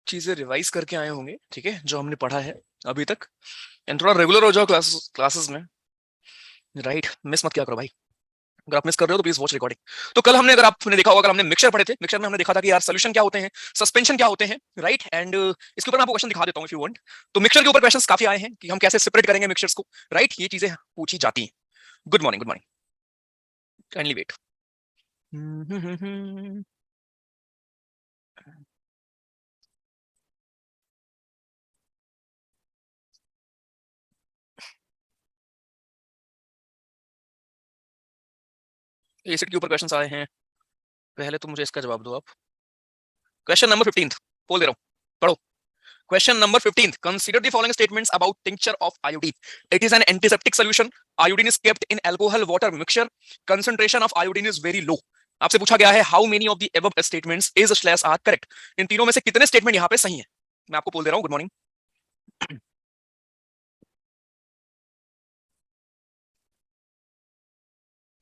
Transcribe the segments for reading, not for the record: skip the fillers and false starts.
चीजें रिवाइज करके आए होंगे, ठीक है, जो हमने पढ़ा है अभी तक। एंड थोड़ा रेगुलर हो जाओ क्लासेस में, राइट। मिस मत किया करो भाई। अगर आप मिस कर रहे हो तो प्लीज वॉच रिकॉर्डिंग। तो कल हमने, अगर आपने देखा होगा, कल हमने मिक्सचर पढ़े थे। मिक्सचर में हमने देखा था कि यार सोल्यूशन क्या होते हैं, सस्पेंशन क्या होते हैं, राइट। एंड इसके ऊपर मैं आपको क्वेश्चन दिखा देता हूं इफ यू वांट। तो मिक्सचर के ऊपर क्वेश्चंस काफी आए हैं कि हम कैसे सेपरेट करेंगे मिक्सचर्स को, राइट। ये चीजें पूछी जाती हैं। Good morning, good morning, kindly wait. Acid के ऊपर क्वेश्चंस आए हैं। पहले तो मुझे इसका जवाब दो आप। क्वेश्चन नंबर 15 बोल दे रहा हूं, पढ़ो। Question number 15. Consider the following statements about tincture of iodine. It is an antiseptic solution. Iodine is kept in alcohol water mixture. Concentration of iodine is very low. आपसे पूछा गया है how many of the above statements is slash are correct. इन तीनों में से कितने statement यहाँ पे सही हैं? मैं आपको बोल दे रहा हूँ। Good morning.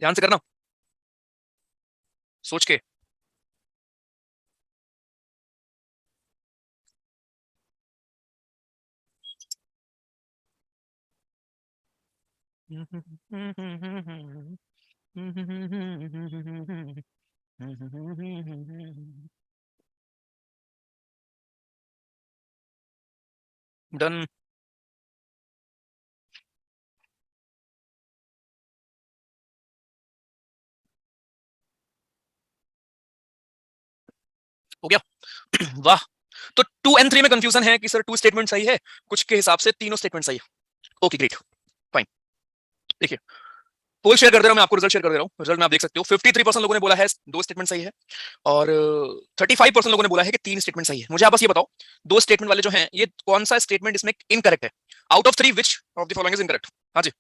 ध्यान से करना, सोच के। डन हो गया। वाह। तो 2 and 3 में कंफ्यूजन है कि सर 2 स्टेटमेंट सही है, कुछ के हिसाब से तीनों स्टेटमेंट सही है। Okay great, fine. देखिए, पोल शेयर कर दे रहा हूं मैं आपको, रिजल्ट शेयर कर दे रहा हूं। रिजल्ट में आप देख सकते हो 53% लोगों ने बोला है 2 स्टेटमेंट सही है, और 35% लोगों ने बोला है कि 3 स्टेटमेंट सही है। मुझे आप बस ये बताओ, 2 स्टेटमेंट वाले जो हैं, ये कौन सा स्टेटमेंट इसमें इनकरेक्ट है? Out of 3 which of the following is incorrect? हाँ जी,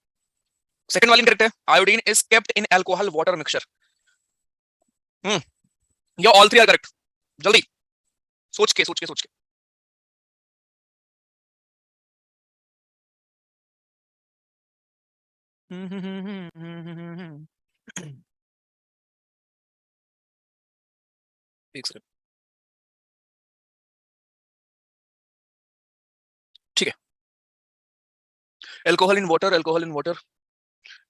सेकंड वाली इनकरेक्ट है, iodine is kept in alcohol water mixture. या ऑल 3 आर करेक्ट? जल्दी, सोच के सोच के सोच के। एक सेकंड, ठीक है। Alcohol in water, alcohol in water.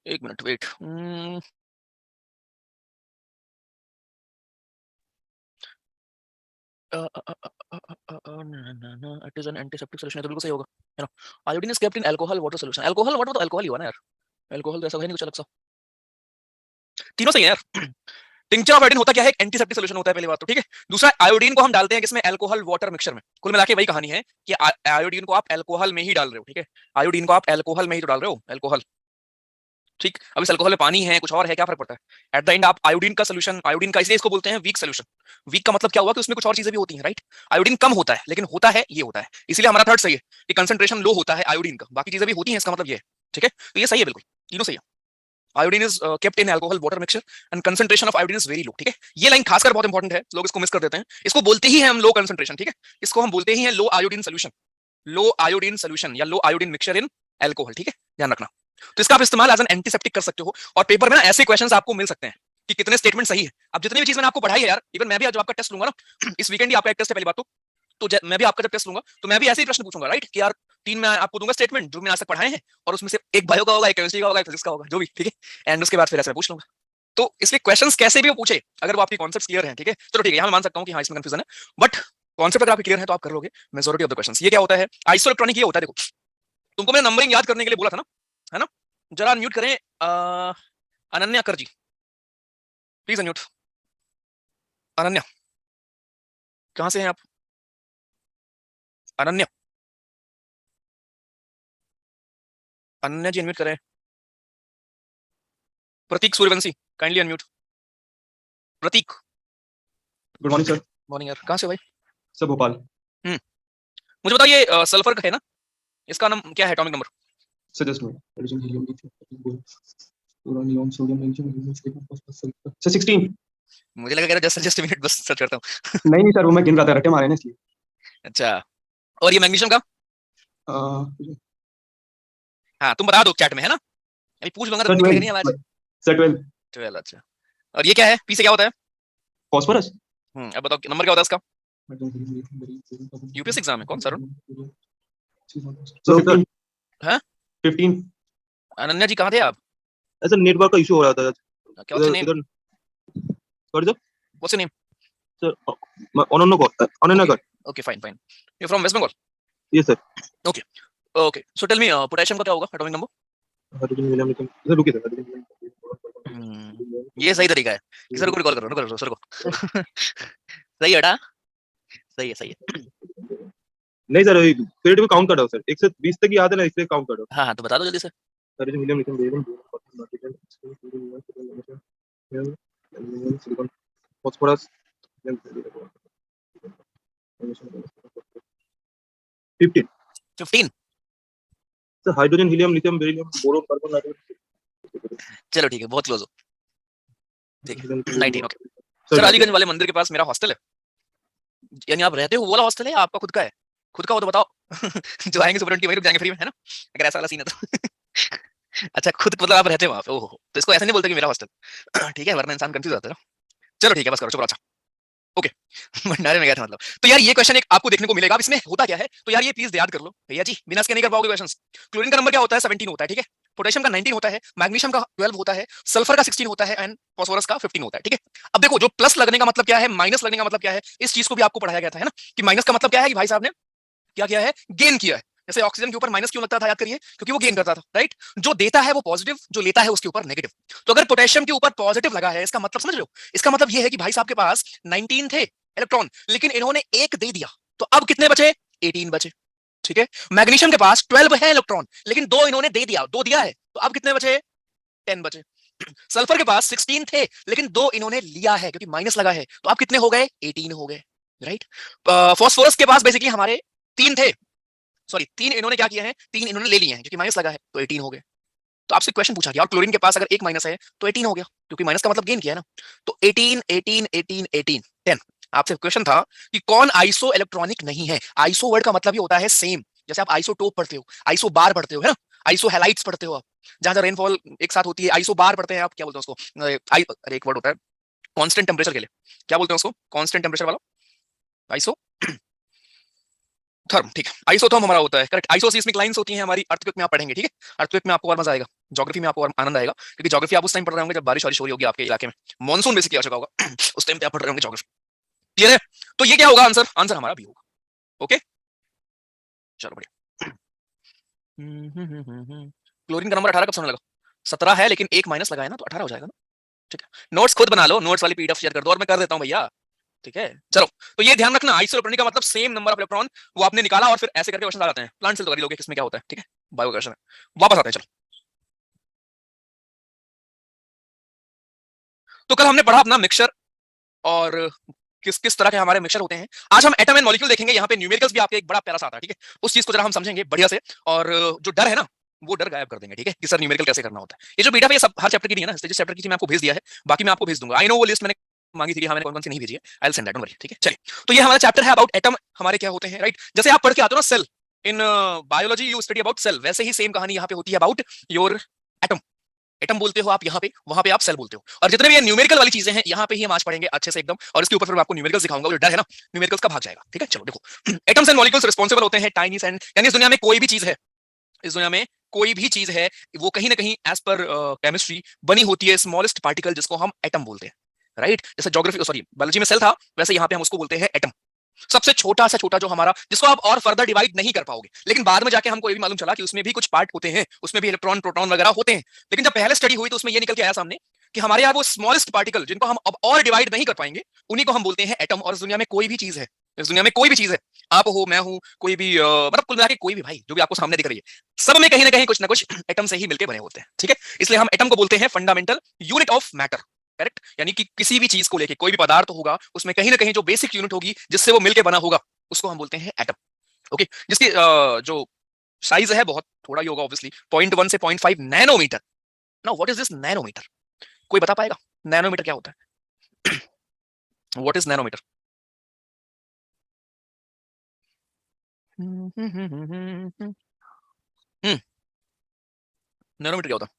एक minute wait. It is an antiseptic solution, तो बिल्कुल सही होगा, है ना। Iodine is kept in alcohol water solution. Alcohol water तो अल्कोहल ही हुआ ना यार, अल्कोहल तो ऐसा है नहीं कुछ अलग सा। तीनों सही है यार। टिंचर ऑफ आयोडीन होता क्या है? एक एंटीसेप्टिक सॉल्यूशन होता है, पहली बात तो, ठीक है। दूसरा, आयोडीन को हम डालते हैं किसमें? अल्कोहल वाटर मिक्सचर में। कुल मिला के वही कहानी है कि आयोडीन को आप अल्कोहल में ही डाल रहे हो, ठीक है। आयोडीन को आप अल्कोहल में ही तो डाल रहे हो, अल्कोहल, ठीक। अब इस अल्कोहल में पानी है, कुछ और है, क्या फर्क पड़ता है? एट द एंड आप आयोडीन का सोल्यूशन, आयोडीन का इसलिए इसको बोलते हैं वीक सोल्यूशन। वीक का मतलब क्या हुआ कि उसमें कुछ और चीजें भी होती हैं, राइट। आयोडीन कम होता है, लेकिन होता है ये होता है, इसलिए हमारा थर्ड सही है कि कंसंट्रेशन लो होता है आयोडीन का, बाकी चीजें भी होती हैं, इसका मतलब ये है, ठीक है। तो ये सही है बिल्कुल, तीनों सही है। Iodine is kept in alcohol water mixture and concentration of iodine is very low, ठीक है। ये लाइन खासकर बहुत इंपॉर्टेंट है, लोग इसको मिस कर देते हैं। इसको बोलते ही है हम लो कंसंट्रेशन, ठीक है। इसको हम बोलते ही है लो आयोडीन सोल्यूशन, लो आयोडीन सोल्यूशन या लो आयोडीन मिक्सचर इन अल्कोहल, ठीक है, ध्यान रखना। तो इसका आप इस्तेमाल एज एन एंटीसेप्टिक कर सकते हो, और पेपर में ना ऐसे क्वेश्चंस आपको मिल सकते हैं कि कितने स्टेटमेंट सही है। अब जितनी भी चीज मैंने आपको पढ़ाई है यार, इवन मैं भी आज जो आपका टेस्ट लूंगा ना इस वीकेंड ही आपका एक टेस्ट है पहली बात तो मैं भी आपका जब टेस्ट लूंगा तो मैं भी ऐसे ही प्रश्न पूछूंगा, राइट, कि यार 3 में आपको दूंगा स्टेटमेंट जो मैंने आज तक पढ़ाए हैं, और उसमें से एक बायो का होगा, एक केमिस्ट्री का होगा, एक फिजिक्स का होगा, जो भी, ठीक है। एंड उसके बाद फिर ऐसे पूछ लूंगा। तो इसलिए क्वेश्चंस कैसे भी वो पूछे, अगर वो आपकी कॉन्सेप्ट क्लियर है, ठीक है, चलो ठीक है, यहाँ मैं मान सकता हूँ कि हाँ इसमें कंफ्यूजन है, बट कॉन्सेप्ट अगर आपकी क्लियर है तो आप कर लोगे मेजोरिटी ऑफ द क्वेश्चंस। ये क्या होता है? आइसो इलेक्ट्रॉनिक ये होता है, देखो तुमको मैंने नंबरिंग याद करने के लिए बोला था ना, है ना। जरा अनम्यूट करें अनन्या कर जी, प्लीज अनम्यूट। अनन्या, कहां से हैं आप? अनन्या, अनन्या जी अनम्यूट करें। Prateek Suryavanshi, kindly unmute. Prateek. Good morning sir. Morning यार, कहां से हो भाई? सर भोपाल। हम्म मुझे बताइए, सल्फर का है ना, इसका नाम क्या है, atomic number? Sir just minute, hydrogen helium lithium boron neon sodium magnesium magnesium silicon phosphorus sulphur. Sir 16। मुझे लगा जस्ट मिनट, बस सर्च करता हूँ। नहीं नहीं सर, वो मैं गिन रहा था, रट्टे मारे ना इसलिए। अच्छा, और ये मैग्नीशियम का? हाँ तुम बता दो चैट में, है ना, अभी पूछ लूंगा तो सर निकलेगा 12। नहीं आवाज। सर 12। 12, अच्छा। और ये क्या है, पी से क्या होता है? फास्फोरस। अब बताओ नंबर क्या होता है इसका? यूपीएससी एग्जाम है कौन सर? सर 15 हैं? 15 अनन्या जी कहाँ थे आप? ऐसा नेटवर्क का इशू हो रहा था क्या व्हाट्स इधर नेम? इधर sorry sir what's name? Sir Ananya Kaur Ananya Okay. कर Okay, fine, fine. You're from West Bengal? ये sir Okay. Okay. So tell me, potassium का क्या होगा atomic number? Hydrogen helium lithium इधर रुकिए सर ये सही तरीका है कि सर को रिकॉल करो, रुको सर को सही है बेटा, सही है, सही है। नहीं सर पीरियड में काउंट कर रहा हूं सर 1 से 20 तक याद है ना इसलिए काउंट कर रहा हूं हाँ हाँ, तो बता दो जल्दी से। Hydrogen helium lithium barium silicon phosphorus 15 15? Sir hydrogen helium lithium barium boron carbon nitrogen चलो ठीक है, बहुत क्लोज हो। ठीक है 19। ओके सर सर, अलीगंज वाले मंदिर के पास मेरा हॉस्टल है, यानी आप रहते हो वो वाला हॉस्टल है या आपका खुद का है? खुद का हो तो बताओ जो आएंगे सुपर 20 वही रुक जाएंगे फ्री में, है ना, अगर ऐसा वाला सीन है तो अच्छा, खुद मतलब आप रहते हो वहां पे? ओहो, तो इसको ऐसे नहीं बोलते कि मेरा हॉस्टल ठीक है, वरना इंसान कंफ्यूज होता है ना। चलो ठीक है, बस करो, चुप रहो। अच्छा ओके भंडारे में गया था मतलब। तो यार ये क्वेश्चन एक आपको देखने को मिलेगा, अब इसमें होता क्या है तो यार ये प्लीज याद कर लो भैया जी, बिना इसके नहीं कर पाओगे क्वेश्चंस। क्लोरीन का नंबर क्या होता है? 17 होता है, ठीक है। पोटेशियम का 19 होता है, मैग्नीशियम का 12 होता है, सल्फर का 16 होता है एंड फास्फोरस का 15 होता है, ठीक है। अब देखो, जो प्लस लगने का मतलब क्या है, माइनस लगने का मतलब क्या है, इस चीज को भी आपको पढ़ाया गया था, है ना, कि माइनस का मतलब क्या है कि भाई साहब ने क्या किया है, गेन किया है। जैसे ऑक्सीजन के ऊपर माइनस क्यों लगता था, याद करिए, क्योंकि वो गेन करता था, राइट। जो देता है वो पॉजिटिव, जो लेता है उसके ऊपर नेगेटिव। तो अगर पोटेशियम के ऊपर पॉजिटिव लगा है, इसका मतलब समझ रहे हो, इसका मतलब ये है कि भाई साहब के पास 19 थे इलेक्ट्रॉन, लेकिन इन्होंने एक दे दिया, तो अब कितने बचे? 18 बचे, ठीक है। मैग्नीशियम के पास 12 है इलेक्ट्रॉन, लेकिन दो इन्होंने दे दिया, दो दिया है, तो अब कितने बचे? 10 बचे। सल्फर के पास 16 थे, लेकिन दो इन्होंने लिया है क्योंकि माइनस लगा है, तो अब कितने हो गए? 18 हो गए, राइट। फास्फोरस के पास बेसिकली हमारे 3 थे, सॉरी 3 इन्होंने क्या किया है, 3 इन्होंने ले लिए हैं क्योंकि माइनस लगा है, तो 18 हो गए। तो आपसे क्वेश्चन पूछा गया, और क्लोरीन के पास अगर एक माइनस है तो 18 हो गया, क्योंकि माइनस का मतलब गेन किया है ना। तो 18 18 18 18 10। आपसे क्वेश्चन था कि कौन आइसो इलेक्ट्रॉनिक नहीं है। आइसो वर्ड का मतलब ही होता है सेम, जैसे आप आइसोटोप पढ़ते हो, आइसो बार पढ़ते हो, है ना, आइसो हैलाइट्स पढ़ते हो आप, जहां जहां रेनफॉल एक साथ होती है, आइसो बार पढ़ते हैं आप, क्या बोलते हैं उसको, अरे एक वर्ड होता है कांस्टेंट टेंपरेचर के लिए, क्या बोलते हैं उसको, कांस्टेंट टेंपरेचर वाला, आइसो थर्म, ठीक है। आइसोथर्म हमारा होता है, करेक्ट। आइसोसिस्मिक लाइंस होती हैं हमारी, अर्थक्वेक में आप पढ़ेंगे, ठीक है। अर्थक्वेक में आपको और मजा आएगा, ज्योग्राफी में आपको और आनंद आएगा, क्योंकि ज्योग्राफी आप उस टाइम पढ़ रहे होंगे जब बारिश वारिश हो रही होगी आपके इलाके में, मॉनसून बेसिकली आ चुका होगा उस टाइम पे आप पढ़ रहे होंगे ज्योग्राफी, क्लियर है। तो ये क्या होगा आंसर? आंसर हमारा भी होगा, ओके। चलो बढ़िया। क्लोरीन का नंबर 18 कब सुनने लगा? 17 है, लेकिन एक माइनस लगाया ना, तो 18 हो जाएगा ना, ठीक है। नोट्स खुद बना लो, नोट्स वाली पीडीएफ शेयर कर दो, और मैं कर देता हूं भैया, ठीक है। चलो, तो ये ध्यान रखना, आइसो इलेक्ट्रॉनिक का मतलब सेम नंबर ऑफ इलेक्ट्रॉन, वो आपने निकाला और फिर ऐसे करके क्वेश्चन आ जाते हैं। प्लांट सेल तो कर ही लोगे, किसमें क्या होता है, ठीक है, बायो क्वेश्चन है। वापस आते हैं, चलो। तो कल हमने पढ़ा अपना मिक्सचर, और किस किस तरह के हमारे मिक्सचर होते हैं। आज हम एटम एंड मॉलिक्यूल देखेंगे, यहाँ पे न्यूमेरिकल्स भी आपके एक बड़ा प्यारा सा आता है, ठीक है। उस चीज को जरा हम समझेंगे बढ़िया से, और जो डर है ना, वो डर गायब कर देंगे, ठीक है, कि सर न्यूमेरिकल कैसे करना होता है। ये जो बीटा ये सब हर चैप्टर की नहीं है ना, जिस चैप्टर की थी मैं आपको भेज दिया है, बाकी मैं आपको भेज दूंगा। आई नो वो लिस्ट मैंने मांगी थी, मैंने कौन कौन सी नहीं भेजी है, I will send that, don't worry, ठीक है। चलिए, तो ये हमारा चैप्टर है अबाउट एटम, हमारे क्या होते हैं, राइट। जैसे आप पढ़ के आते हो ना cell, in biology you study about cell, वैसे ही सेम कहानी यहाँ पे होती है अबाउट योर एटम। एटम बोलते हो आप यहाँ पे, वहां पे आप सेल बोलते हो। और जितने भी ये न्यूमेरिकल वाली चीजें हैं, यहाँ पे ही हम आज पढ़ेंगे अच्छे से एकदम, और इसके ऊपर फिर मैं आपको न्यूमेरिकल्स दिखाऊंगा, जो डर है ना न्यूमेरिकल्स का भाग जाएगा, ठीक है। चलो देखो, एटम्स एंड मॉलिक्यूल्स रिस्पांसिबल होते हैं टाइनी एंड, यानी इस दुनिया में कोई भी चीज है, इस दुनिया में कोई भी चीज है, वो कहीं ना कहीं एज पर केमिस्ट्री बनी होती है स्मॉलेस्ट पार्टिकल, जिसको हम एटम बोलते हैं, राइट। जैसे ज्योग्राफी सॉरी बायोलॉजी में सेल था, वैसे यहाँ पे हम उसको बोलते हैं एटम। सबसे छोटा सा छोटा जो हमारा, जिसको आप और फर्दर डिवाइड नहीं कर पाओगे, लेकिन बाद में जाके हमको ये भी मालूम चला कि उसमें भी कुछ पार्ट होते हैं, उसमें भी इलेक्ट्रॉन प्रोटॉन वगैरह होते हैं। लेकिन जब पहले स्टडी हुई तो उसमें ये निकल के आया सामने कि हमारे यहाँ वो स्मॉलेस्ट पार्टिकल, जिनको हम अब और डिवाइड नहीं कर पाएंगे, उन्हीं को हम बोलते हैं एटम। और इस दुनिया में कोई भी चीज है, इस दुनिया में कोई भी चीज है, आप हो, मैं हूं, कोई भी मतलब कुल मिला के कोई भी भाई जो भी आपको सामने दिख रही है, सब में कहीं ना कुछ एटम से ही मिलकर बने होते हैं, ठीक है। इसलिए हम एटम को बोलते हैं fundamental unit of matter, correct. यानी कि किसी भी चीज को लेके, कोई भी पदार्थ होगा, उसमें कहीं ना कहीं जो बेसिक यूनिट होगी जिससे वो मिलके बना होगा, उसको हम बोलते हैं एटम, ओके। जिसकी जो साइज है बहुत थोड़ा ही होगा ऑब्वियसली, 0.1 से 0.5 nanometre. Now what is this nanometre? कोई बता पाएगा नैनोमीटर क्या होता है? What is nanometre? नैनोमीटर क्या होता है?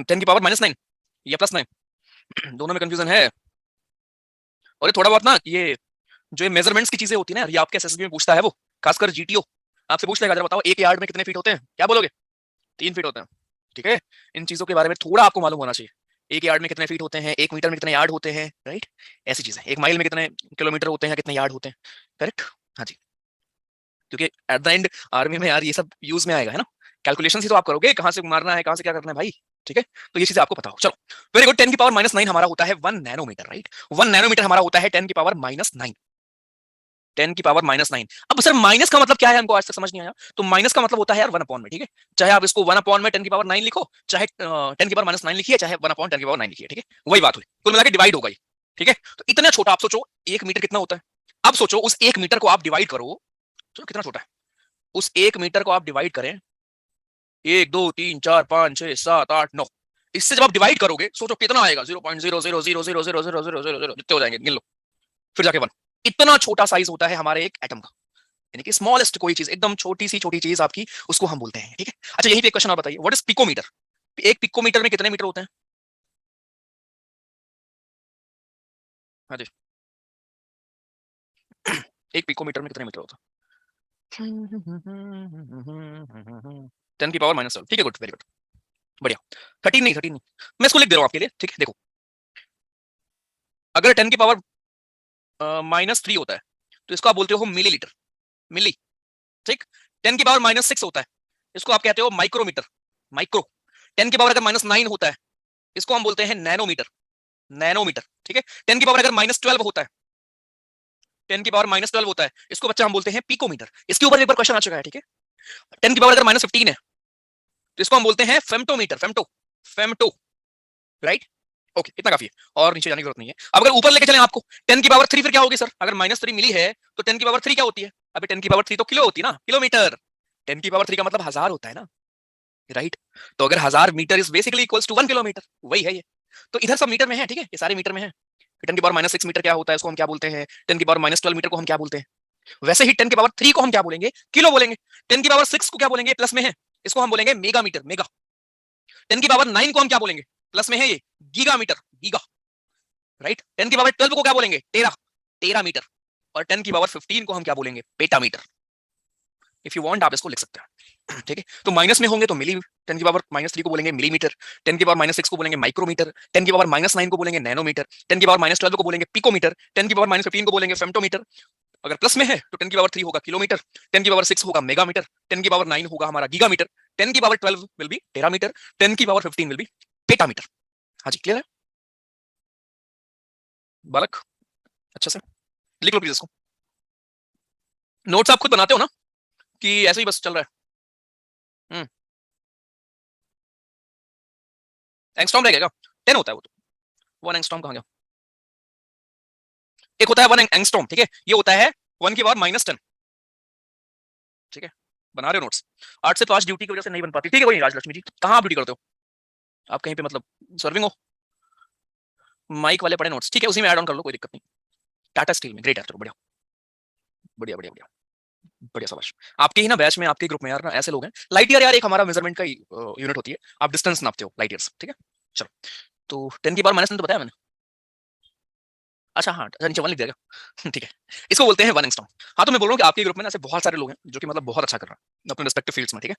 10 की पावर -9 या +9? दोनों में कंफ्यूजन है। और ये थोड़ा बहुत ना, ये जो ये मेजरमेंट्स की चीजें होती है ना, ये आपके एसएसबी में पूछता है, वो खासकर जीटीओ आपसे पूछ लेगा, जरा बताओ एक यार्ड में कितने फीट होते हैं, क्या बोलोगे? 3 फीट होते हैं, ठीक है। इन चीजों के बारे में थोड़ा आपको मालूम होना चाहिए। एक यार्ड में कितने फीट होते हैं, 1 मीटर में कितने यार्ड होते हैं, राइट, ऐसी चीजें। 1 माइल में कितने किलोमीटर होते हैं, कितने यार्ड होते हैं, करेक्ट। हाँ जी, क्योंकि एट द एंड आर्मी में यार ये सब यूज में आएगा, है ना। कैलकुलेशन ही तो आप करोगे, कहां से मारना है, कहां से क्या करना है भाई, ठीक है। तो ये चीजें आपको पता हो। चलो वेरी गुड। 10⁻⁹ हमारा होता है 1 नैनोमीटर, राइट। 1 नैनोमीटर हमारा होता है 10⁻⁹ 10⁻⁹ अब सर माइनस का मतलब क्या है, हमको आज तक समझ नहीं आया। तो माइनस का मतलब होता है यार 1 अपॉन में, ठीक है। चाहे आप इसको 1 अपॉन में 10⁻⁹ लिखो, चाहे 10⁻⁹ लिखिए, चाहे 1 अपॉन 10⁻⁹ लिखिए, ठीक है, वही बात हुई। कुल मिला के डिवाइड होगा ये, ठीक है। तो इतना छोटा, आप सोचो 1 मीटर कितना होता है। अब सोचो उस 1 मीटर को आप डिवाइड करो, चलो कितना छोटा है। उस 1 मीटर को आप डिवाइड करें 1 2 3 4 5 6 7 8 9, इससे जब आप डिवाइड करोगे सोचो कितना आएगा, 0.00000000 जितने हो जाएंगे गिन लो, फिर जाके 1। इतना छोटा साइज होता है हमारे एक एटम का, यानी कि स्मॉलेस्ट कोई चीज, एकदम छोटी चीज आपकी, उसको हम बोलते हैं, ठीक है। अच्छा यही पे एक क्वेश्चन और बताइए, व्हाट इज पिकोमीटर? एक पिकोमीटर में कितने मीटर होते हैं? हाँ जी, एक पिकोमीटर में कितने मीटर होता है? 10⁻⁻12, ठीक है, गुड, वेरी गुड, बढ़िया। 13 नहीं, मैं इसको लिख दे रहा हूँ आपके लिए, ठीक है। देखो अगर 10⁻⁻³ होता है तो इसको आप बोलते हो मिलीलीटर, मिली, ठीक। 10⁻⁻6 होता है, इसको आप कहते हो माइक्रोमीटर, माइक्रो। 10⁻⁻9 होता है, इसको हम बोलते हैं नैनोमीटर, नैनोमीटर, ठीक है। 10⁻⁻12 होता है, 10⁻⁻12 होता है, इसको बच्चा हम बोलते हैं पिकोमीटर। इसके ऊपर एक बार क्वेश्चन आ चुका है, ठीक है। 10⁻⁻15 है तो इसको हम बोलते हैं फेम्टोमीटर, फेम्टो, फेम्टो, राइट। ओके, इतना काफी है, और नीचे जाने की जरूरत नहीं है। अब अगर ऊपर लेके चलें आपको, 10⁻³ फिर क्या होगी सर? अगर -3 मिली है तो 10⁻³ क्या होती है? अभी 10⁻³ तो किलो होती है ना, किलोमीटर। 10⁻³ का मतलब 1000 होता है ना, राइट। तो अगर 1000 metre is basically equals to 1 kilometre, वही है ये। तो इधर सब मीटर में है, ठीक है, ये सारे मीटर में है। 10⁻⁻6 मीटर क्या होता है, इसको हम क्या बोलते हैं? 10⁻⁻12 मीटर को हम क्या बोलते हैं? वैसे ही 10⁻³ को हम क्या बोलेंगे? किलो बोलेंगे। 10⁻6 को क्या बोलेंगे? प्लस में है, इसको हम बोलेंगे मेगा मीटर, मेगा। 10⁻9 को हम क्या बोलेंगे? प्लस में है ये, गीगा मीटर, गीगा, राइट। 10⁻12 को क्या बोलेंगे? Tera, tera metre. और 10⁻15 को हम क्या बोलेंगे? Peta metre. If you want आप इसको लिख सकते हैं, ठीक है। तो माइनस में होंगे तो मिली, 10⁻⁻³ को बोलेंगे मिलीमीटर, 10⁻�6 को बोलेंगे माइक्रोमीटर, 10⁻�9 को बोलेंगे नैनोमीटर, 10⁻12 को बोलेंगे पिकोमीटर, 10⁻15 को बोलेंगे फेम्टोमीटर। अगर प्लस में है तो 10⁻³ होगा किलोमीटर, 10⁻6 होगा मेगामीटर, 10⁻9 होगा हमारा गीगामीटर, 10⁻12 विल बी टेरामीटर, 10⁻15 विल बी पेटामीटर। हाँ जी, क्लियर है बालक? अच्छा से लिख लो प्लीज इसको। नोट्स आप खुद बनाते हो ना, कि ऐसे ही बस चल रहा है? एंगस्ट्रॉम रहेगा क्या? 10 होता है वो तो। 1 एंगस्ट्रॉम कहाँ गया? एक होता है 1 एंगस्ट्रॉम, ठीक है, ये होता है 1⁻⁻10, ठीक है। बना रहे हो नोट्स? 8 से 5 ड्यूटी की वजह से नहीं बन पाती, ठीक है। कोई राजलक्ष्मी जी, कहाँ आप ड्यूटी करते हो? आप कहीं पे मतलब सर्विंग हो? माइक वाले पड़े नोट्स, ठीक है, उसी में ऐड ऑन कर लो, कोई दिक्कत नहीं। टाटा स्टील में, ग्रेट यार, चलो बढ़िया बढ़िया बढ़िया बढ़िया बढ़िया, शाबाश। आपके ही ना बैच में, आपके ग्रुप में यार ना ऐसे लोग हैं। लाइट ईयर यार एक हमारा मेजरमेंट का यूनिट होती है, आप डिस्टेंस नापते हो, लाइट ईयर्स, ठीक है। चलो, तो 10⁻⁻9 तो बताया मैंने। अच्छा हाँ, अच्छा नीचे 1 लिख देगा ठीक है। इसको बोलते हैं 1 एंगस्ट्रॉम। हाँ, तो मैं बोल रहा हूँ कि आपके ग्रुप में ना ऐसे बहुत सारे लोग हैं जो कि मतलब बहुत अच्छा कर रहे हैं अपने रिस्पेक्टिव फील्ड्स में, ठीक है।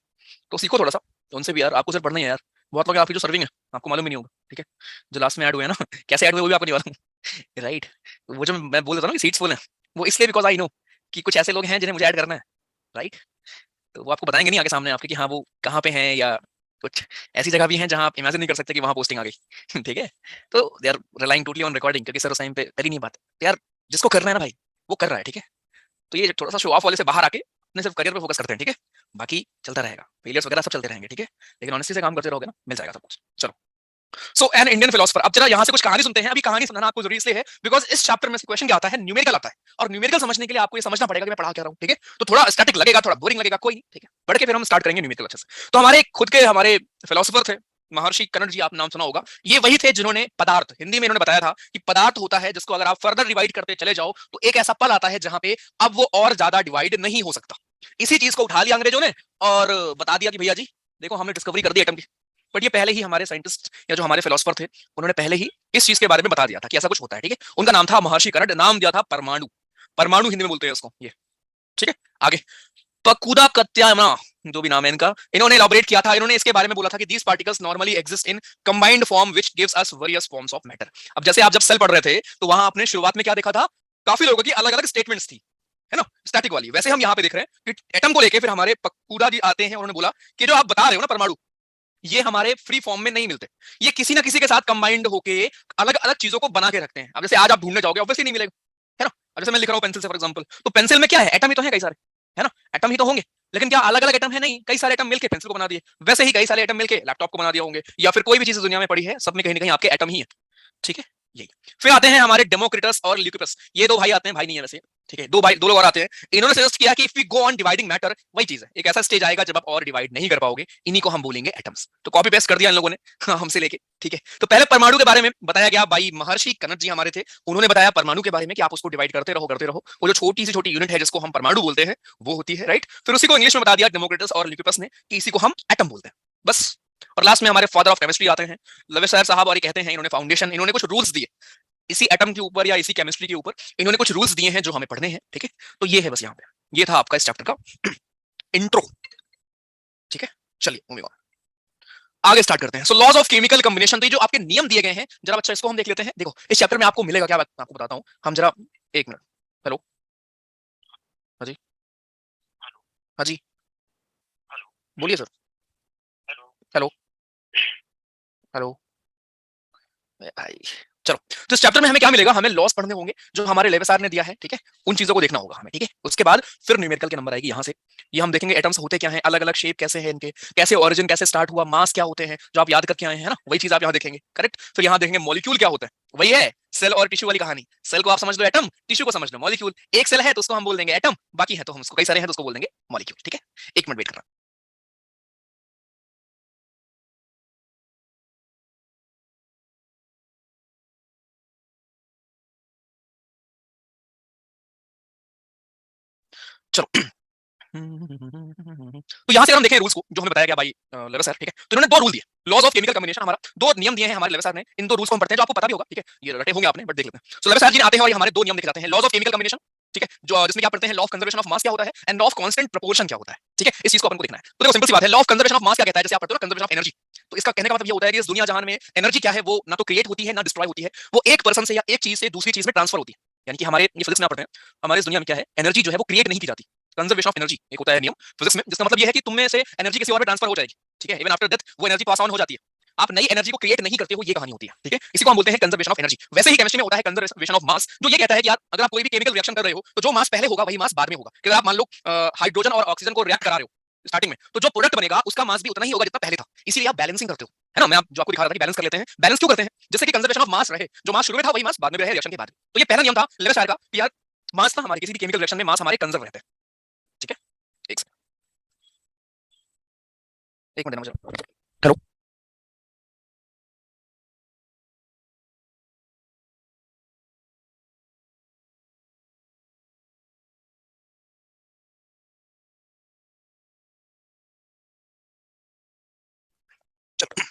तो सीखो थोड़ा सा तो उनसे भी यार, आपको सिर्फ पढ़ना ही है यार। बहुत लोग हैं आपकी जो सर्विंग है, आपको मालूम ही नहीं होगा, ठीक है। जो लास्ट में ऐड हुए हैं ना कैसे ऐड हुए वो भी आपको नहीं मालूम राइट। वो जो मैं बोल देता हूँ ना कि सीट्स फुल है, वो इसलिए बिकॉज आई नो कि कुछ ऐसे लोग हैं जिन्हें मुझे ऐड करना है, राइट। तो वो आपको बताएंगे नहीं आगे सामने आपके कि हाँ वो कहाँ पे हैं, या कुछ ऐसी जगह भी हैं जहाँ आप इमेजिन नहीं कर सकते कि वहाँ पोस्टिंग आ गई ठीक है। तो they are relying totally on recording, क्योंकि सर उस टाइम पे कर ही नहीं पाते। तो यार जिसको करना है ना भाई, वो कर रहा है, ठीक है। तो ये थोड़ा सा शो ऑफ वाले से बाहर आके अपने सिर्फ करियर पे फोकस करते हैं, ठीक है। बाकी चलता रहेगा, फेलियर्स वगैरह सब चलते रहेंगे, ठीक है। लेकिन ऑनेस्टी से काम करते रहोगे ना, मिल जाएगा सब कुछ। चलो, सो एन इंडियन फिलोसफर। अब जरा यहाँ से कुछ कहानी सुनते हैं। अभी कहानी सुनाना आपको जरूरी इसलिए है बिकॉज इस चैप्टर में से क्वेश्चन क्या आता है, न्यूमेरिकल आता है। और न्यूमेरिकल समझने के लिए आपको ये समझना पड़ेगा कि मैं पढ़ा क्या रहा हूँ, ठीक है। तो थोड़ा स्टैटिक लगेगा, थोड़ा बोरिंग लगेगा, कोई नहीं, ठीक है। बढ़ के फिर हम स्टार्ट करेंगे न्यूमेरिकल अच्छे से। तो हमारे खुद के हमारे फिलोसफर थे महर्षि कर्ण जी, आप नाम सुना होगा। ये वही थे जिन्होंने पदार्थ, हिंदी में इन्होंने बताया था कि पदार्थ होता है जिसको अगर आप फर्दर डिवाइड करते चले जाओ तो एक ऐसा पल आता है जहां पे अब वो और ज्यादा डिवाइड नहीं हो सकता। इसी चीज को उठा लिया अंग्रेजों ने और बता दिया कि भैया जी देखो हमने डिस्कवरी कर दी एटम की। बट ये पहले ही हमारे साइंटिस्ट या जो हमारे फिलोसफर थे उन्होंने पहले ही इस चीज के बारे में बता दिया था कि ऐसा कुछ होता है, ठीक है। उनका नाम था महर्षि कर्ण, नाम दिया था परमाणु। परमाणु हिंदी में बोलते हैं उसको ये, ठीक है। आगे पकुदा कत्यामा, जो भी नाम है इनका, इन्होंने इलैबोरेट किया था। इन्होंने इसके बारे में बोला था कि these particles normally exist in combined form which gives us various forms of matter. अब जैसे आप जब सेल पढ़ रहे थे तो वहां आपने शुरुआत में क्या देखा था, काफी लोगों की अलग अलग स्टेटमेंट्स थी, है ना, स्टैटिक वाली। वैसे हम यहाँ पे देख रहे हैं कि एटम को लेके फिर हमारे पकुदा जी आते हैं, उन्होंने बोला कि जो आप बता रहे हो ना परमाणु, ये हमारे फ्री फॉर्म में नहीं मिलते, ये किसी ना किसी के साथ कंबाइंड होके अलग अलग चीजों को बना के रखते हैं। अब जैसे आज आप ढूंढने जाओगे ऑब्वियसली नहीं मिलेगा, है ना। अब जैसे मैं लिख रहा हूँ पेंसिल से फॉर एग्जांपल, तो पेंसिल में क्या है, एटम ही तो है कई सारे, है ना, एटम ही तो होंगे। लेकिन क्या अलग अलग एटम है, नहीं, कई सारे एटम मिलके पेंसिल को बना दिए। वैसे ही कई सारे एटम मिलके लैपटॉप को बना दिए होंगे, या फिर कोई भी चीज दुनिया में पड़ी है, सब में कहीं ना कहीं आपके एटम ही है, ठीक है। यही फिर आते हैं हमारे डेमोक्रिटस और ल्यूकिपस, ये दो भाई आते हैं, भाई नहीं है वैसे, ठीक है, दो लोग और आते हैं। इन्होंने सजेस्ट किया कि if we go on dividing matter, वही चीज है, एक ऐसा स्टेज आएगा जब आप और डिवाइड नहीं कर पाओगे, इन्हीं को हम बोलेंगे एटम्स। तो कॉपी पेस्ट कर दिया इन लोगों ने हमसे लेके, ठीक है। तो पहले परमाणु के बारे में बताया गया, भाई महर्षि कनट जी हमारे थे, उन्होंने बताया परमाणु के बारे में कि आप उसको डिवाइड करते रहो करते रहो, वो जो छोटी सी छोटी यूनिट है जिसको हम परमाणु बोलते हैं वो होती है, राइट। फिर उसी को इंग्लिश में बता दिया डेमोक्रिटस और ल्यूकिपस ने कि इसी को हम एटम बोलते हैं, बस। और लास्ट में हमारे फादर ऑफ केमिस्ट्री आते हैं, लवेसायर साहब, और ये कहते हैं इन्होंने फाउंडेशन, इन्होंने कुछ रूल्स दिए इसी एटम के ऊपर या इसी केमिस्ट्री के ऊपर, इन्होंने कुछ रूल्स दिए हैं जो हमें पढ़ने हैं, ठीक है। तो ये है बस, यहाँ पे ये था आपका इस चैप्टर का इंट्रो, ठीक है। चलिए मूविंग ऑन, आगे स्टार्ट करते हैं। सो लॉज ऑफ केमिकल कॉम्बिनेशन, तो ये जो आपके नियम दिए गए हैं, जरा अच्छा इसको हम देख लेते हैं। देखो इस चैप्टर में आपको मिलेगा क्या, मैं आपको बताता हूँ, हम जरा एक मिनट। हेलो, हाँ जी, हाँ जी, बोलिए सर। हेलो, हेलो भाई, चलो। तो इस चैप्टर में हमें क्या मिलेगा, हमें लॉस पढ़ने होंगे जो हमारे लेवेसायर ने दिया है, ठीक है, उन चीजों को देखना होगा हमें, ठीक है। उसके बाद फिर न्यूमेरिकल के नंबर आएगी यहाँ से, ये हम देखेंगे एटम्स होते क्या हैं, अलग अलग शेप कैसे हैं इनके, कैसे ओरिजिन, कैसे स्टार्ट हुआ, मास क्या होते हैं, जो आप याद करके आए हैं ना, वही चीज आप यहाँ देखेंगे, करेक्ट। फिर यहाँ देखेंगे मॉलिक्यूल क्या होता है, वही है सेल और टिश्यू वाली कहानी। सेल को आप समझ लो एटम, टिश्यू को समझ लो मॉलिक्यूल। एक सेल है तो उसको हम बोल देंगे एटम, बाकी है तो हम उसको, कई सारे हैं तो उसको बोल देंगे मॉलिक्यूल, ठीक है। एक मिनट वेट करना। चलो तो यहां से हम देखें रूल्स को, जो हमें बताया गया भाई लेवर सर, ठीक है। तो इन्होंने दो रूल दिए, लॉज ऑफ केमिकल कॉम्बिनेशन, हमारा दो नियम दिए हैं हमारे लेवर सर ने। इन दो रूल्स को हम पढ़ते हैं, जो आपको पता भी होगा, ठीक है, ये रटे होंगे आपने, बट देख लेते हैं। सो लेवर सर जी आते हैं और ये हमारे दो नियम दिख जाते हैं, लॉज ऑफ केमिकल कॉम्बिनेशन, ठीक है, जो जिसमें क्या पढ़ते हैं, law of conservation of mass क्या होता है, and law of constant proportion क्या होता है, ठीक है। इस चीज को अपन को देखना है। तो देखो सिंपल सी बात है, law of conservation of mass क्या कहता है, जैसे आप पढ़ते हो ना कंजर्वेशन ऑफ एनर्जी, तो इसका कहने का मतलब ये होता है कि इस दुनिया जहान में एनर्जी क्या है, वो ना तो क्रिएट होती है ना डिस्ट्रॉय होती है, वो एक पर्सन से या एक चीज से दूसरी चीज में ट्रांसफर होती है। यानी कि हमारे ये फिजिक्स में आप पढ़ते हैं, हमारे इस दुनिया में क्या है, एनर्जी जो है वो क्रिएट नहीं की जाती, कंजर्वेशन ऑफ एनर्जी एक होता है नियम फिजिक्स में, जिसका मतलब ये है कि तुम में से एनर्जी किसी और में ट्रांसफर हो जाएगी, ठीक है, इवन आफ्टर डेथ वो एनर्जी पास ऑन हो जाती है, आप नई एनर्जी को क्रिएट नहीं करते हो, ये कहानी होती है, ठीक है। इसी को हम बोलते हैं कंजर्वेशन ऑफ एनर्जी। वैसे ही केमिस्ट्री में होता है कंजर्वेशन ऑफ मास, जो ये कहता है कि यार अगर आप कोई भी केमिकल रिएक्शन कर रहे हो तो जो मास पहले होगा वही मास बाद में होगा। कि अगर आप मान लो हाइड्रोजन और ऑक्सीजन को रिएक्ट करा रहे हो स्टार्टिंग में, तो जो प्रोडक्ट बनेगा उसका मास भी उतना ही होगा जितना पहले था, इसीलिए आप बैलेंसिंग करते हो, है ना। मैं जो आपको दिखा रहा था कि बैलेंस कर लेते हैं, बैलेंस क्यों करते हैं, जैसे कि कंजर्वेशन ऑफ मास रहे, जो मास शुरू में था वही मास बाद में रहे रिएक्शन के बाद। तो ये पहला नियम था लेवेसायर का कि यार मास ना हमारे किसी भी केमिकल रिएक्शन में मास हमारे कंजर्व रहते हैं, ठीक है। एक एक मिनट मुझे, हेलो, चलो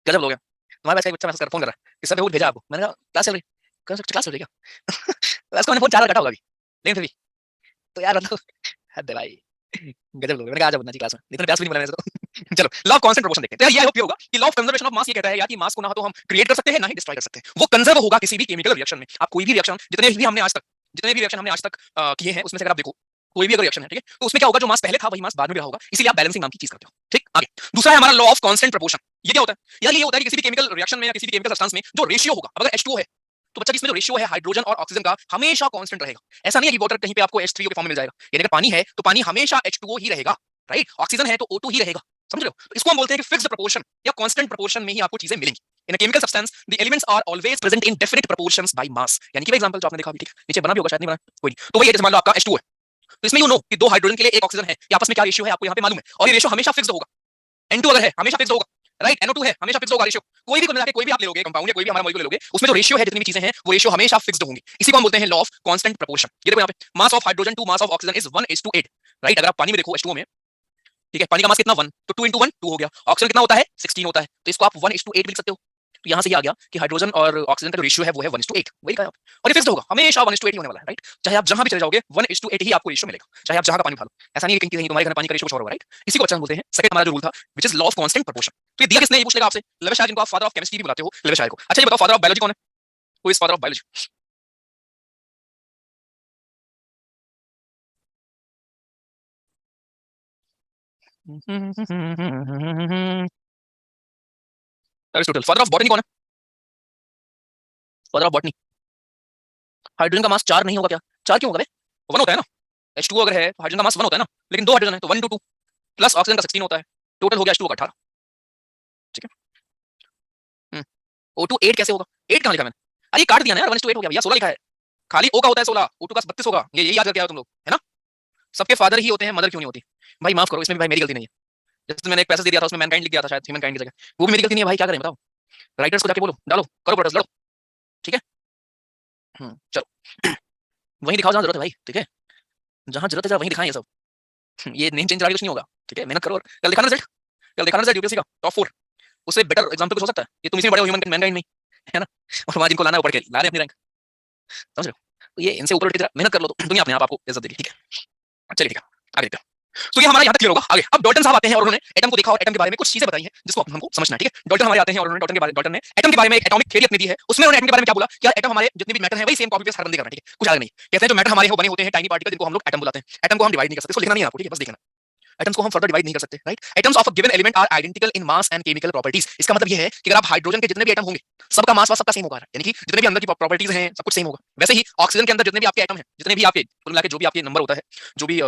गजब हो गया। तुम्हारे पास एक बच्चा मैसेज कर फोन कर रहा है कि सर बहुत भेजा आपको, मैंने कहा क्लास चल रही, क्लास चल रही क्या क्लास को मैंने फोन 4 बार कटा होगा अभी, लेकिन फिर भी तो यार मतलब हद है भाई, गजब लोग, मैंने कहा आ जाओ बनना चाहिए क्लास में, इतना प्यास भी नहीं बना मेरे को चलो लॉ ऑफ कांस्टेंट प्रोपोर्शन देखते हैं। तो ये होगा कि law of conservation of mass ये कहता है यार कि मास को ना तो हम क्रिएट कर सकते हैं ना ही डिस्ट्रॉय कर सकते हैं, वो कंजर्व होगा किसी भी केमिकल रिएक्शन में। आप कोई भी रिएक्शन, जितने भी रिएक्शन हमने आज तक किए हैं उसमें से अगर आप देखो कोई भी अगर रिएक्शन है, ठीक है, तो उसमें क्या होगा, जो मास पहले था वही मास बाद में भी रहा होगा, इसीलिए आप बैलेंसिंग नाम की चीज करते हो, ठीक। आगे दूसरा है हमारा लॉ ऑफ कांस्टेंट प्रोपोर्शन। ये क्या होता है यार, ये होता है कि किसी भी केमिकल रिएक्शन में या किसी भी केमिकल सब्सटेंस में जो रेशियो होगा, अगर H2O है तो बच्चा इसमें जो रेशियो है हाइड्रोजन और ऑक्सीजन का हमेशा कांस्टेंट रहेगा। ऐसा नहीं है कि वाटर कहीं पे आपको H3O के फॉर्म में मिल जाएगा, यानी अगर पानी है तो पानी हमेशा H2O ही रहेगा, राइट। ऑक्सीजन है तो O2 ही रहेगा, समझ रहे हो। तो इसको हम बोलते हैं कि फिक्स्ड प्रोपोर्शन या कांस्टेंट प्रोपोर्शन में ही आपको चीजें मिलेंगी। In a chemical substance the elements are always present in definite proportions by mass. यानी कि एग्जांपल जो आपने देखा अभी, ठीक, नीचे बना भी होगा शायद, नहीं बना, कोई नहीं, तो वही है, जैसे मान लो आपका H2O है, तो इसमें यू नो कि दो हाइड्रोजन के लिए एक ऑक्सीजन है, ये आपस में क्या रेशियो है आपको यहाँ पे मालूम है, और ये रेशियो हमेशा फिक्स्ड होगा। N2 अगर है हमेशा फिक्स्ड होगा, राइट। NO2 है हमेशा फिक्स्ड होगा रेशियो। कोई भी मिला के कोई भी आप ले लोगे कंपाउंड या कोई भी हमारा मॉलिक्यूल लोगे, उसमें जो रेशियो है, जितनी भी चीजें हैं, वो रेशियो हमेशा फिक्स्ड होंगी। इसी को हम बोलते हैं लॉ ऑफ कांस्टेंट प्रोपोर्शन। ये देखो यहाँ पे mass of hydrogen to mass of oxygen is 1:8, right. अगर आप पानी में देखो H2O में, ठीक है, पानी का मास कितना 1, तो 2 × 1 2 हो गया। ऑक्सीजन कितना होता है 16 होता है, तो इसको आप 1:8 भी लिख सकते हो। तो यहाँ से ये आ गया कि हाइड्रोजन और ऑक्सीजन का जो रेशियो है वो है 1:8, वही कहा और ये फिक्स्ड होगा, हमेशा 1:8 ही होने वाला है, राइट। चाहे आप जहां भी चले जाओगे 1:8 ही आपको रेशियो मिलेगा, चाहे आप जहां का पानी उठा लो। ऐसा नहीं है कि कहीं तुम्हारे घर में पानी का रेशियो कुछ और होगा, राइट। इसी को बच्चा बोलते हैं सेकंड हमारा जो रूल था, which is law of constant proportion. तो ये दिया किसने, ये पूछ लेगा आपसे लेवेशायर, जिनको आप फादर ऑफ केमिस्ट्री भी बुलाते हो, लेवेशायर को। अच्छा ये बताओ फादर ऑफ बायोलॉजी कौन है, who is father of biology? Aristotle. Father of botany कौन है, फादर ऑफ बॉटनी? हाइड्रोजन का मास 4 नहीं होगा क्या? 4 क्यों होगा बे? 1 होता है ना। H2O अगर है तो हाइड्रोजन का मास 1 होता है ना, लेकिन 2 हाइड्रोजन है तो 1 into 2 प्लस ऑक्सीजन का 16 होता है, टोटल हो गया H2O का 18। ठीक है। O2 8 कैसे होगा? 8 कहां लिखा मैंने? अरे काट दिया ना यार, 1:8 हो गया भैया, 16 लिखा है। खाली O का होता है 16, O2 का 32 होगा। ये यही याद करके आओ तुम लोग, है ना। सबके फादर ही होते हैं, मदर क्यों नहीं होती? भाई माफ करो, इसमें भी भाई मेरी गलती नहीं है। जैसे मैंने एक पैसेज दे दिया था, उसमें मैनकाइंड लिख दिया था शायद ह्यूमनकाइंड की जगह, वो भी मेरी गलती नहीं है भाई, क्या करें बताओ। राइटर्स को जाके बोलो, डालो, करो प्रोटेस्ट, लड़ो। ठीक है। चलो वहीं दिखाओ जहां जरूरत है भाई, ठीक है। जहां जरूरत है जरा वहीं दिखाएं ये सब। ये नेम चेंज कुछ नहीं होगा, ठीक है। मेहनत करो और कल दिखाना रिजल्ट, कल दिखाना रिजल्ट यूपीएससी का टॉप 4। उससे बेटर एग्जांपल कुछ हो सकता है? ये तुम इसी में पढ़े हो ह्यूमन मैनकाइंड में, है ना। और वहां जिनको लाना है वो पढ़ के ला रहे हैं अपनी रैंक, समझ रहे हो। तो ये इनसे ऊपर उठ के जरा मेहनत कर लो तो दुनिया अपने आप आपको इज्जत देगी, ठीक है। चलिए ठीक है, आगे देखते हैं। तो ये हमारा यहाँ तक क्लियर होगा। आगे अब डॉल्टन साहब आते हैं और उन्होंने एटम को देखा और एटम के बारे में कुछ चीजें बताई हैं जिसको हमको समझना है, ठीक है। डॉल्टन हमारे आते हैं और उन्होंने डॉल्टन ने एटम के बारे में एक एटॉमिक थ्योरी अपनी दी है। उसमें उन्होंने एटम के बारे में क्या बोला कि यार एटम हमारे जितने भी मैटर है वही सेम कॉपी पेस्ट हर बंदे कर रहे हैं, ठीक है, कुछ अलग नहीं। कहते हैं जो मैटर हमारे वो बने होते हैं टाइनी पार्टिकल, जिनको हम लोग एटम बुलाते हैं। एटम को हम डिवाइड नहीं कर सकते, इसको लिखना नहीं है आपको, ठीक है, बस देखना। एटम्स को हम फर्दर डिवाइड नहीं कर सकते, right. Atoms of a given element are identical in mass and chemical properties. इसका मतलब ये है कि अगर आप हाइड्रोजन के जितने भी एटम होंगे सबका मास सबका सेम होगा, यानी कि जितने भी अंदर की प्रॉपर्टीज हैं सब कुछ सेम होगा। वैसे ही ऑक्सीजन के अंदर जितने भी आपके एटम हैं, जितने भी आपके कुल मिला के जो भी आपके नंबर होता है, जो भी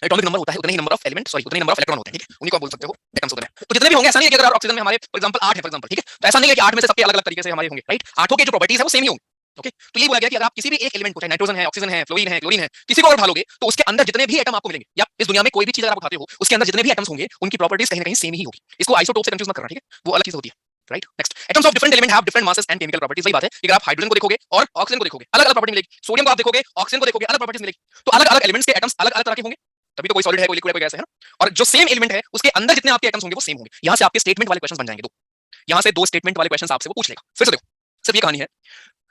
एटॉमिक नंबर होता है, उतने ही नंबर ऑफ एलिमेंट, सॉरी उतने ही नंबर ऑफ इलेक्ट्रॉन होते हैं, ठीक है। उन्हीं को आप बोल सकते हो एटम्स होते हैं। तो जितने भी होंगे, ऐसा नहीं है कि अगर ऑक्सीजन में हमारे फॉर एग्जांपल 8 है फॉर एग्जांपल, ठीक है, तो ऐसा नहीं है कि 8 में से सबके अलग-अलग तरीके से हमारे होंगे, राइट। आठों के जो प्रॉपर्टीज है वो सेम ही होंगे, ओके। तो ये बोला गया कि अगर आप किसी भी एक एलिमेंट को, चाहे नाइट्रोजन है, ऑक्सीजन है, फ्लोरीन है, क्लोरीन है, किसी को और उठा लोगे तो उसके अंदर जितने भी एटम आपको मिलेंगे, या इस दुनिया में कोई भी चीज अगर आप उठाते हो उसके अंदर जितने भी एटम्स होंगे उनकी प्रॉपर्टीज कहीं ना कहीं सेम ही होगी। इसको आइसोटोप से कंफ्यूज मत करना, ठीक है, वो अलग चीज होती है, right. Next, atoms of different element have different masses and chemical properties. वही बात है कि अगर आप हाइड्रोजन को देखोगे और ऑक्सीजन को देखोगे अलग-अलग प्रॉपर्टी मिलेगी, सोडियम को आप देखोगे, ऑक्सीजन को देखोगे अलग प्रॉपर्टीज मिलेगी। तो अलग-अलग एलिमेंट्स के एटम्स अलग-अलग तरह के होंगे, तभी तो कोई सॉलिड है, कोई लिक्विड है, कोई गैस है ना। और जो सेम एलिमेंट है उसके अंदर जितने आपके एटम्स होंगे वो सेम होंगे। यहां से आपके स्टेटमेंट वाले क्वेश्चंस बन जाएंगे दो, यहां से दो स्टेटमेंट वाले क्वेश्चंस आपसे वो पूछ लेगा। फिर से देखो, सिर्फ ये कहानी है,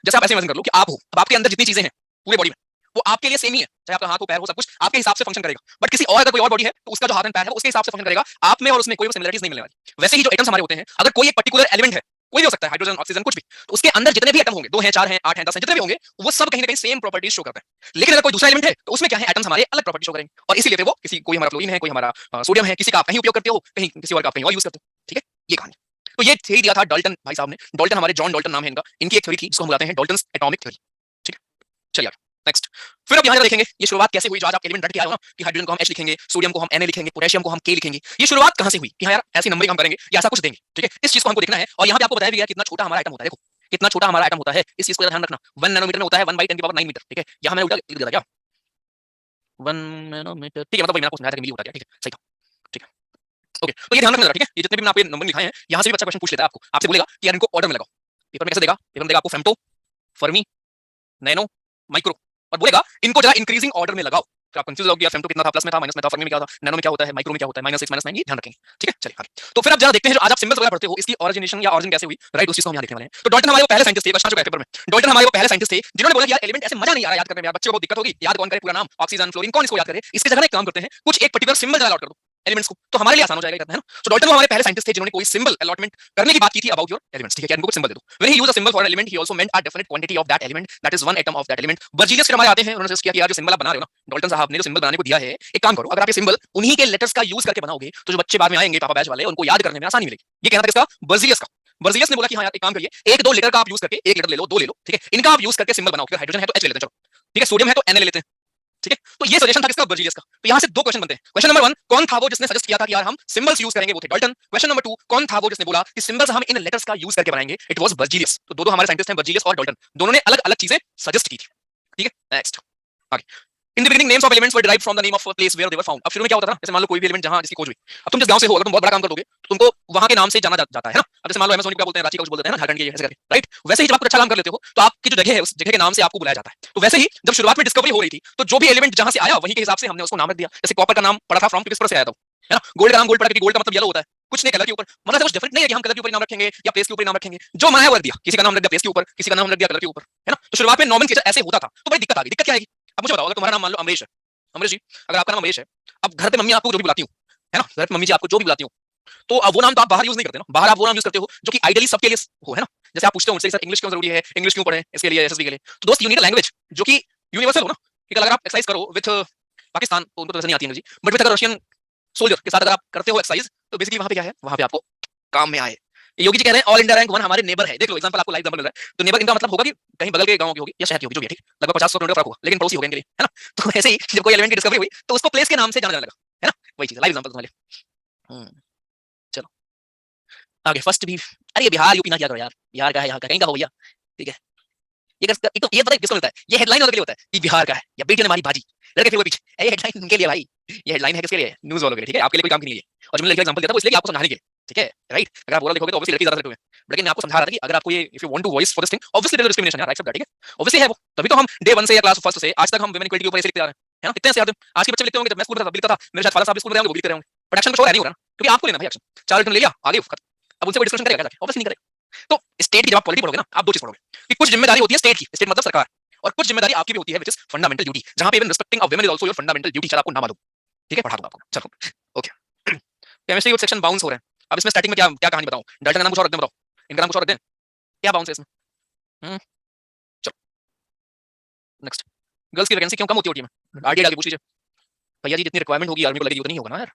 जैसे आप ऐसे इमेजिन कर लो कि आप हो, अब आपके अंदर जितनी चीजें हैं पूरे बॉडी में वो आपके लिए सेम ही है, चाहे आपका हाथ हो, पैर हो, सब कुछ आपके हिसाब से फंक्शन करेगा। बट किसी और अगर कोई और बॉडी है तो उसका जो हाथ एंड पैर है उसके हिसाब से फंक्शन करेगा, आप में और उसमें कोई सिमिलरिटीज नहीं मिलने वाली। वैसे ही जो एटम्स हमारे होते हैं, अगर कोई एक पर्टिकुलर एलिमेंट है, कोई भी हो सकता है, हाइड्रोजन, ऑक्सीजन, कुछ भी, तो उसके अंदर जितने भी एटम होंगे, 2 हैं, 4 हैं, 8 हैं, 10 हैं, जितने भी होंगे वो सब कहीं ना कहीं सेम प्रॉपर्टीज शो करते हैं। लेकिन अगर कोई दूसरा एलिमेंट है तो उसमें क्या है, एटम्स हमारे अलग प्रॉपर्टी शो करेंगे। और इसीलिए फिर वो किसी, कोई हमारा फ्लोरीन है, कोई हमारा सोडियम है, किसी का आप कहीं उपयोग करते हो, कहीं किसी और का आप कहीं और यूज करते हो, ठीक है। ये कहानी, तो ये थ्योरी दिया था डॉल्टन भाई साहब ने। डॉल्टन हमारे जॉन डॉल्टन नाम है इनका, इनकी एक थ्योरी थी जिसको हम बुलाते हैं डॉल्टन्स एटॉमिक थ्योरी, ठीक है। चलिए नेक्स्ट, फिर अब यहाँ देखेंगे ये शुरुआत कैसे हुई। जो आज आप एलिमेंट रट के आए हो ना कि हाइड्रोजन को हम H लिखेंगे, सोडियम को हम Na लिखेंगे, पोटेशियम को हम K लिखेंगे, ये शुरुआत कहां से हुई कि हाँ यार ऐसी नंबरिंग हम करेंगे या ऐसा कुछ देंगे, ठीक है। इस चीज को हमको देखना है और यहाँ पे आपको बताया भी गया कितना छोटा हमारा आइटम होता है। देखो कितना छोटा हमारा आइटम होता है, इस चीज को ध्यान रखना। 1 नैनोमीटर में होता है 1/10⁹ मीटर, ठीक है। यहाँ मैंने उल्टा लिख दिया था क्या, 1 नैनोमीटर, ठीक है, मतलब मेरा क्वेश्चन आया था कि मिली होता क्या, ठीक है, सही था, ठीक है। ओके, तो ये ध्यान रखना, ठीक है। ये जितने भी मैंने आपके नंबर लिखाए हैं, यहाँ से भी बच्चा क्वेश्चन पूछ लेता है आपको, आपसे बोलेगा कि यार इनको ऑर्डर में लगाओ। पेपर में कैसे देगा, पेपर में देगा आपको फेम्टो, फर्मी, नैनो, माइक्रो, और बोलेगा इनको जरा इंक्रीजिंग ऑर्डर में लगाओ। फिर आप कंफ्यूज हो गया, फेम्टो कितना था, प्लस में था, माइनस में था, फर्मी में क्या था, नैनो में क्या होता है, माइक्रो में क्या होता है, -6 -9, ये ध्यान रखेंगे, ठीक है। चलिए आगे, तो फिर आप जरा देखते हैं जो आज आप सिंबल्स वगैरह पढ़ते हो इसकी ओरिजिनेशन या ऑरिजिन कैसे हुई, राइट, उस चीज को हम यहाँ देखने वाले हैं। तो डॉल्टन हमारे वो पहले साइंटिस्ट थे, क्वेश्चन आ चुका है पेपर में। डॉल्टन हमारे वो पहले साइंटिस्ट थे जिन्होंने बोला कि यार एलिमेंट ऐसे मजा नहीं आ रहा याद करने में, यार बच्चों को दिक्कत होगी, याद कौन करे पूरा नाम, ऑक्सीजन, फ्लोरीन, कौन इसको याद करे। इसके जगह एक काम करते हैं, कुछ एक पर्टिकुलर सिंबल जरा अलॉट कर दो एलिमेंट्स को, तो हमारे लिए आसान हो जाएगा, है ना। तो डॉल्टन हमारे पहले साइंटिस्ट थे जिन्होंने कोई सिंबल अलॉटमेंट करने की बात की थी अबाउट योर एलिमेंट्स, ठीक है, इनको कुछ सिंबल दे दो। When he used a symbol for an element he also meant a definite quantity of that element, that is 1 atom of that element. Berzelius फिर हमारे आते हैं, उन्होंने सजेस्ट किया कि यार जो सिंबल आप बना रहे हो ना, डॉल्टन साहब ने जो सिंबल बनाने को दिया है, एक काम करो, अगर आप ये सिंबल उन्हीं के लेटर्स का यूज करके बनाओगे तो जो बच्चे बाद में आएंगे पापा बैच वाले, उनको याद करने में आसानी मिलेगी। ये कहना था किसका, बर्जीलियस का। बर्जीलियस ने बोला कि हाँ यार एक काम करिए, 1-2 लेटर का आप यूज करके, एक लेटर ले लो, 2 ले लो, ठीक है, इनका आप यूज करके सिंबल बनाओ। अगर हाइड्रोजन है तो H ले लेते हैं, चलो ठीक है, सोडियम है तो Na ले लेते हैं, ठीक है। तो ये सजेशन था किसका, बर्जीलियस का। तो यहाँ से 2 क्वेश्चन बनते हैं। क्वेश्चन नंबर 1, कौन था वो जिसने सजेस्ट किया था कि यार हम सिंबल्स यूज करेंगे, वो थे डॉल्टन। क्वेश्चन नंबर 2, कौन था वो जिसने बोला कि सिंबल्स हम इन लेटर्स का यूज करके बनाएंगे, इट वाज बर्जीलियस। तो दो हमारे साइंटिस्ट हैं, बर्जीलियस और डॉल्टन, दोनों ने अलग अलग चीजें सजेस्ट की थी, ठीक है। नेक्स्ट आगे, in the beginning names of elements were derived from the name of a place where they were found. अब शुरू में क्या होता था, जैसे मान लो कोई भी एलिमेंट जहां जिसकी खोज हुई, अब तुम जिस गांव से हो, अगर तुम बहुत बड़ा काम कर दोगे तो तुमको वहां के नाम से जाना जाता है ना। अब जैसे मान लो अमेज़न क्या बोलते हैं, रांची का कुछ बोलते हैं ना, झारखंड के ऐसे करके, राइट। वैसे ही जब आप कुछ अच्छा काम कर लेते हो तो आपकी जो जगह है उस जगह के नाम से आपको बुलाया जाता है। तो वैसे ही जब शुरुआत में डिस्कवरी हो रही थी तो जो भी एलिमेंट जहां से आया वहीं के हिसाब से हमने उसको नाम रख दिया। जैसे कॉपर का नाम पड़ा था फ्रॉम किस पर से आया था, है ना। गोल्ड का नाम गोल्ड पड़ा क्योंकि गोल्ड का मतलब येलो होता है, कुछ नहीं कलर के ऊपर, मतलब कुछ डिफरेंट नहीं है कि हम कलर के ऊपर नाम रखेंगे या प्लेस के ऊपर नाम रखेंगे, जो मना है वो रख दिया, किसी का नाम रख दिया प्लेस के ऊपर, किसी का नाम रख दिया कलर के ऊपर, है ना। तो शुरुआत में नॉमेनक्लेचर ऐसे होता था, तो बड़ी दिक्कत आ गई। दिक्कत क्या आएगी? अब मुझे बताओ, अगर तुम्हारा नाम मान लो अमरीश है, अमरीश जी, अगर आपका नाम अमरीश है, अब घर पे मम्मी आपको जो भी बुलाती हूँ, है ना, घर पे मम्मी जी आपको जो भी बुलाती हूँ, तो अब वो नाम तो आप बाहर यूज नहीं करते ना, बाहर आप वो नाम यूज करते हो जो कि आइडियली सबके लिए हो, है ना। जैसे आप पूछते हो मुझसे सर इंग्लिश क्यों जरूरी है, इंग्लिश क्यों पढ़ें, इसके लिए एसएसबी के लिए, तो दोस्त यू नीड अ लैंग्वेज जो कि यूनिवर्सल हो ना, कि अगर आप एक्सरसाइज करो विथ पाकिस्तान तो उनको तो नहीं आती अंग्रेजी, बट विथ अगर रशियन सोल्जर के साथ अगर आप करते हो एक्सरसाइज, तो बेसिकली वहां पे क्या है, वहां पे आपको काम में आए। योगी जी कह रहे हैं ऑल इंडिया रैंक 1 हमारे नेबर है, देख लो एग्जांपल, आपको लाइव एग्जांपल मिल रहा है। तो नेबर इनका मतलब होगा कि कहीं बगल के गांव की होगी या शहर की होगी, जो भी है, ठीक, लगभग 50-100 किलोमीटर फर्क होगा, लेकिन पड़ोसी हो गए इनके लिए, है ना। तो ऐसे ही जब कोई एलिमेंट की डिस्कवरी हुई तो उसको प्लेस के नाम से जाना जाने लगा, है ना, वही चीज लाइव एग्जांपल तुम्हारे लिए। चलो आगे फर्स्ट भी, अरे ये बिहार यूपी ना क्या करो यार, बिहार का है, यहाँ का कहीं का हो भैया, ठीक है। एक तो ये पता है किसको मिलता है, ये हेडलाइन वालों के लिए होता है कि बिहार का है या बेटी ने हमारी भाजी, लड़के फिर वो पीछे, ये हेडलाइन उनके लिए भाई, ये हेडलाइन है किसके लिए, न्यूज़ वालों के लिए, ठीक है, आपके लिए कोई काम की नहीं है। और जो मैंने लिखा एग्जांपल दिया था वो इसलिए कि आपको समझाने के लिए, ठीक है, राइट। अगर आप बोला लिखोगे तो ऑब्वियसली लड़की ज्यादा सेलेक्ट होंगे, लेकिन मैं आपको समझा रहा था कि अगर आपको ये if you want to voice for this thing, obviously there is discrimination यार, राइट, ठीक है, ऑब्वियसली है वो, तभी तो हम डे 1 से या क्लास फर्स्ट से आज तक हम वुमेन इक्वालिटी के ऊपर ऐसे लिखते आ रहे हैं, है ना। कितने से याद है आज के बच्चे लिखते होंगे, जब मैं स्कूल में था तब लिखता था, मेरे शायद फादर साहब भी स्कूल में थे वो भी लिखते रहे होंगे, बट एक्शन कुछ और नहीं हो रहा ना, क्योंकि आपको लेना भाई एक्शन, 4 रिटर्न ले लिया आगे खत्म। अब उनसे कोई डिस्कशन करेगा क्या, ऑब्वियसली नहीं करेगा। तो स्टेट की जब आप पॉलिटी पढ़ोगे ना, आप दो चीज पढ़ोगे कि कुछ जिम्मेदारी होती है स्टेट की, स्टेट मतलब सरकार, और कुछ जिम्मेदारी आपकी भी होती है, व्हिच इज फंडामेंटल ड्यूटी, जहां पे even respecting of women is also your fundamental duty, शायद आपको ना मालूम, ठीक है, पढ़ा दूंगा आपको, चलो ओके। केमिस्ट्री कुछ सेक्शन बाउंस हो रहे हैं, अब इसमें स्टैटिक में क्या क्या कहानी बताऊं, डाल्टन का नाम कुछ और रख दें, बताओ इनका नाम कुछ और रख दें, क्या बाउंस है इसमें। चलो नेक्स्ट, गर्ल्स की वैकेंसी क्यों कम होती है ओटी में, आरटीआई डाल के पूछ लीजिए भैया जी, जितनी रिक्वायरमेंट होगी आर्मी को लगेगी उतनी ही होगा ना यार,